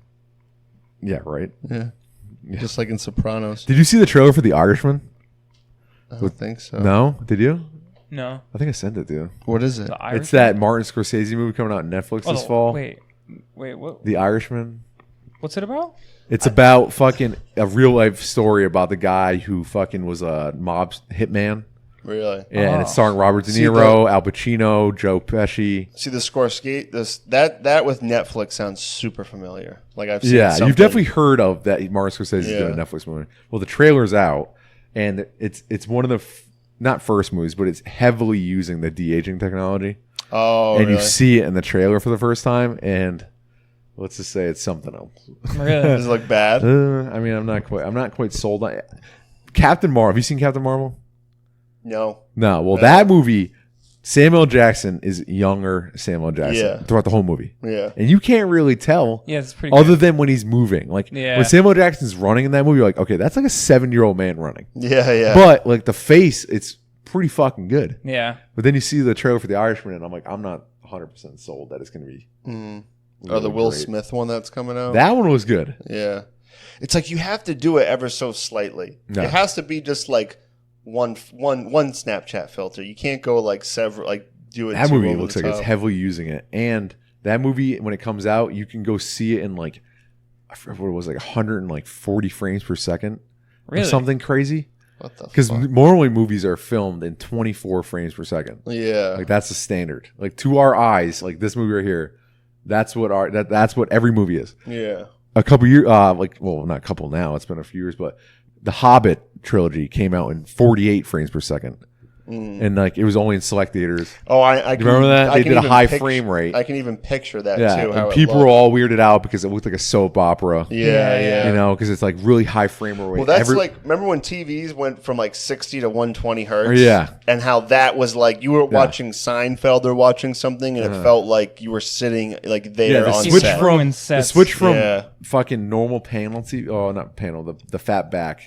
yeah, right. Yeah. Just like in Sopranos. Did you see the trailer for The Irishman? I don't think so. No, did you? No. I think I sent it to you. What is it? The Irishman? It's that Martin Scorsese movie coming out on Netflix this fall. Wait, what? The Irishman. What's it about? It's about fucking a real life story about the guy who fucking was a mob hitman. Really? Yeah, and it's starring Robert De See, Niro, Al Pacino, Joe Pesci. See the Scorsese. That with Netflix sounds super familiar. Like I've seen. Yeah, something. you've definitely heard of that. Martin Scorsese is doing a Netflix movie. Well, the trailer's out, and it's one of the not first movies, but it's heavily using the de-aging technology. Oh, and really? you see it in the trailer for the first time, and let's just say it's something else. Really? Does it look bad? I mean, I'm not quite sold on it. Captain Marvel. Have you seen Captain Marvel? No. No. Well, that movie, Samuel Jackson is younger Samuel Jackson throughout the whole movie. Yeah. And you can't really tell Yeah, it's pretty other good. than when he's moving. Like Yeah. when Samuel Jackson's running in that movie, you're like, okay, that's like a 7-year-old man running. Yeah, yeah. But like the face, it's pretty fucking good. Yeah. But then you see the trailer for The Irishman, and I'm like, I'm not 100% sold that it's going to be. Or the really Will great. Smith one that's coming out. That one was good. Yeah. It's like you have to do it ever so slightly. No. It has to be just like one Snapchat filter. You can't go like several, like do it. That too movie over looks the like it's top. heavily using it. And that movie, when it comes out, you can go see it in like, I forget what it was, like 140 frames per second. Really? Or something crazy. What the Because fuck? normally movies are filmed in 24 frames per second. Yeah. Like that's the standard. Like to our eyes, like this movie right here, that's what every movie is. Yeah. A couple years, not a couple now. It's been a few years, but the Hobbit trilogy came out in 48 frames per second, and like it was only in select theaters. Oh, I can, remember that? I They can did a even high frame rate. I can even picture that Yeah, too. How and it people looked. were all weirded out because it looked like a soap opera. Yeah, yeah. You know, because it's like really high frame rate. Well, that's like, remember when TVs went from like 60 to 120 hertz? Yeah. And how that was like, you were watching Seinfeld or watching something, and it felt like you were sitting like there the on switch set. Throwing the sets. switch from Yeah. fucking normal panel TV. Oh, not panel. The fat back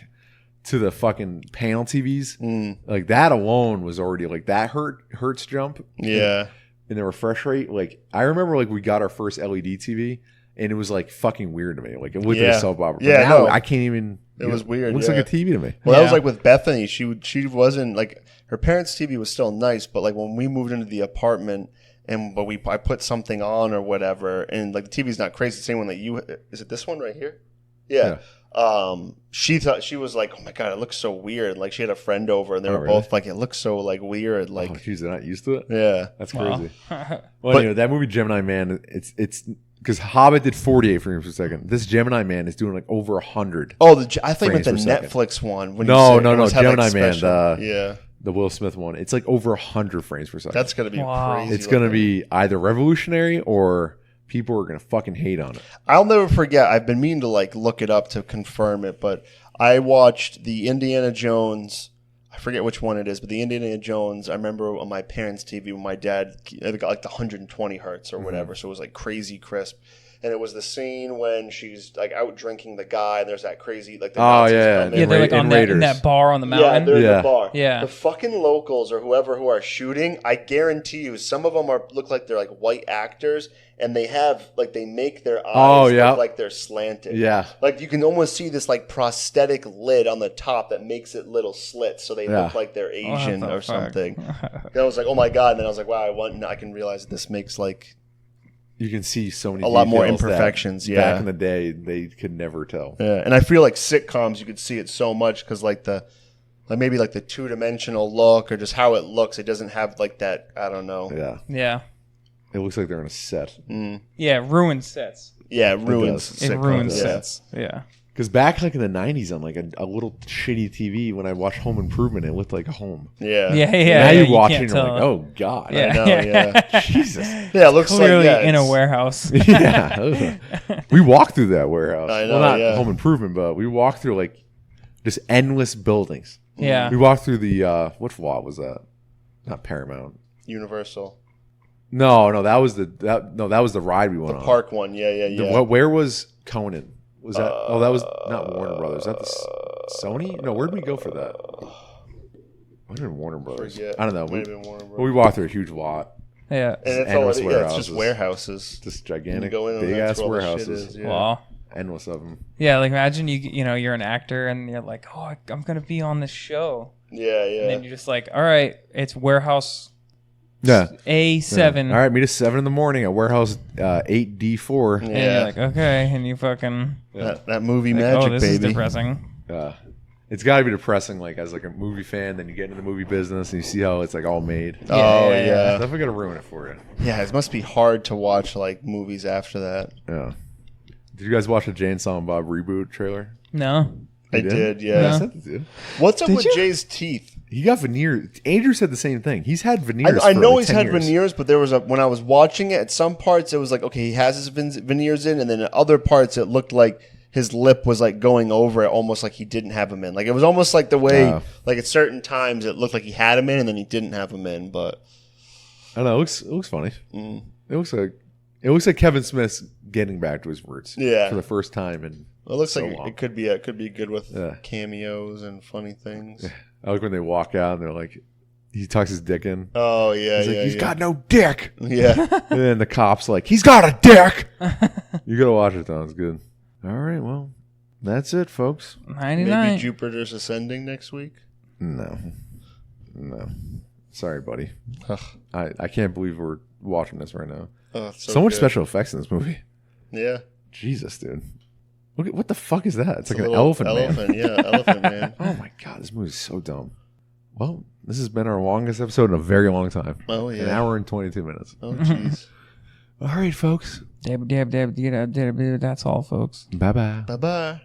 to the fucking panel TVs. Like that alone was already like that hertz jump. Yeah. In the refresh rate, like I remember, like we got our first LED TV, and it was like fucking weird to me. Like it looked like Yeah. a soap opera. But Yeah, now no. I can't even. It was weird, It looks yeah. like a TV to me. Well, that was Yeah. like with Bethany. She wasn't like, her parents' TV was still nice, but like when we moved into the apartment I put something on or whatever, and like the TV's not crazy. The same one that you, is it this one right here? Yeah. She thought, she was like, oh my God, it looks so weird. Like she had a friend over and they were really? both like, it looks so like weird. Like, Oh, geez, they're not used to it. yeah. That's Wow. crazy. Well, anyway, that movie Gemini Man, it's because Hobbit did 48 frames per second. This Gemini Man is doing like over 100. Oh, I think meant the Frames per second. Netflix one. When No, you said no, it no, was had, like, Gemini Man, special- yeah. The Will Smith one. It's like over 100 frames per second. That's going to be Wow. crazy. It's going to looking. be either revolutionary or people are going to fucking hate on it. I'll never forget. I've been meaning to like look it up to confirm it, but I watched the Indiana Jones. I forget which one it is, but the Indiana Jones. I remember on my parents' TV when my dad it got like the 120 hertz or whatever, so it was like crazy crisp. And it was the scene when she's like out drinking the guy, and there's that crazy like the Nazis come in. Yeah, they're like in on that, in Raiders. that bar on the Yeah, mountain. they're in Yeah. the bar. Yeah. The fucking locals or whoever who are shooting, I guarantee you, some of them look like they're like white actors, and they have like they make their eyes yeah. look like they're slanted. Yeah. Like you can almost see this like prosthetic lid on the top that makes it little slits, so they Yeah. look like they're Asian What the or fuck? something. And I was like, oh my God! And then I was like, wow, I can realize that this makes like You can see so many a lot more details that imperfections. Yeah, Back in the day, they could never tell. yeah. And I feel like sitcoms, you could see it so much because like maybe like the 2-dimensional look or just how it looks, it doesn't have like that. I don't know. Yeah. Yeah. It looks like they're in a set. Yeah, ruined sets. Yeah, it ruins. does. It sitcoms, ruins yeah. sets. Yeah. Because back like in the 90s on like a little shitty TV, when I watched Home Improvement, it looked like a home. Yeah. Now you watch it and you're like, oh God. Yeah. I know, yeah. Jesus. Yeah, it looks Clearly like in a warehouse. Yeah. We walked through that warehouse. I know, well, not yeah. Home Improvement, but we walked through like just endless buildings. Yeah. We walked through the, what lot was that? Not Paramount. Universal. No, that was the ride we went The on. park one. Yeah. Where was Conan? Was that? that was not Warner Brothers. Was that the Sony? No, where'd we go for that? Might have been Warner Brothers. Forget. I don't know. Might have been Warner Brothers. We walked through a huge lot. Yeah. And it's endless it's just warehouses. Just gigantic, You go in and big that's ass where all the shit warehouses. is, yeah. Wow. Endless of them. Yeah, like imagine you're an actor and you're like, oh, I'm gonna be on this show, Yeah. and then you're just like, all right, it's warehouse Yeah. A7. All right, meet us 7 in the morning at warehouse 8D4. And Yeah. you're like, okay, and you fucking That movie like, magic, oh, this is baby. depressing. It's got to be depressing, like as like a movie fan. Then you get into the movie business and you see how it's like all made. Oh Yeah. yeah. Definitely gonna ruin it for you. Yeah, it must be hard to watch like movies after that. Yeah. Did you guys watch the Jay and Silent Bob reboot trailer? No. I You did, You yeah. said that, dude. What's up Did with you? Jay's teeth? He got veneers. Andrew said the same thing. He's had veneers. I for know like he's 10 had years. veneers, but there was when I was watching it, at some parts it was like, okay, he has his veneers in, and then at other parts it looked like his lip was like going over it, almost like he didn't have them in. Like it was almost like the way, like at certain times it looked like he had them in, and then he didn't have them in. But I don't know. It looks funny. It looks like Kevin Smith's getting back to his roots. Yeah. For the first time in it looks so like long. it could be good with cameos and funny things. I like when they walk out and they're like, he tucks his dick in. Oh yeah, He's like, yeah, he's yeah. got no dick. Yeah. And then the cop's like, he's got a dick. You gotta watch it though. It's good. All right, well, that's it, folks. 99. Maybe Jupiter's Ascending next week. No. Sorry, buddy. Ugh. I can't believe we're watching this right now. Oh, it's So much good. special effects in this movie. Yeah. Jesus, dude. Look at what the fuck is that? It's like a an little elephant man. Elephant man. Oh my god, this movie is so dumb. Well, this has been our longest episode in a very long time. Oh yeah. An hour and 22 minutes. Oh jeez. All right, folks. That's all, folks. Bye bye. Bye bye.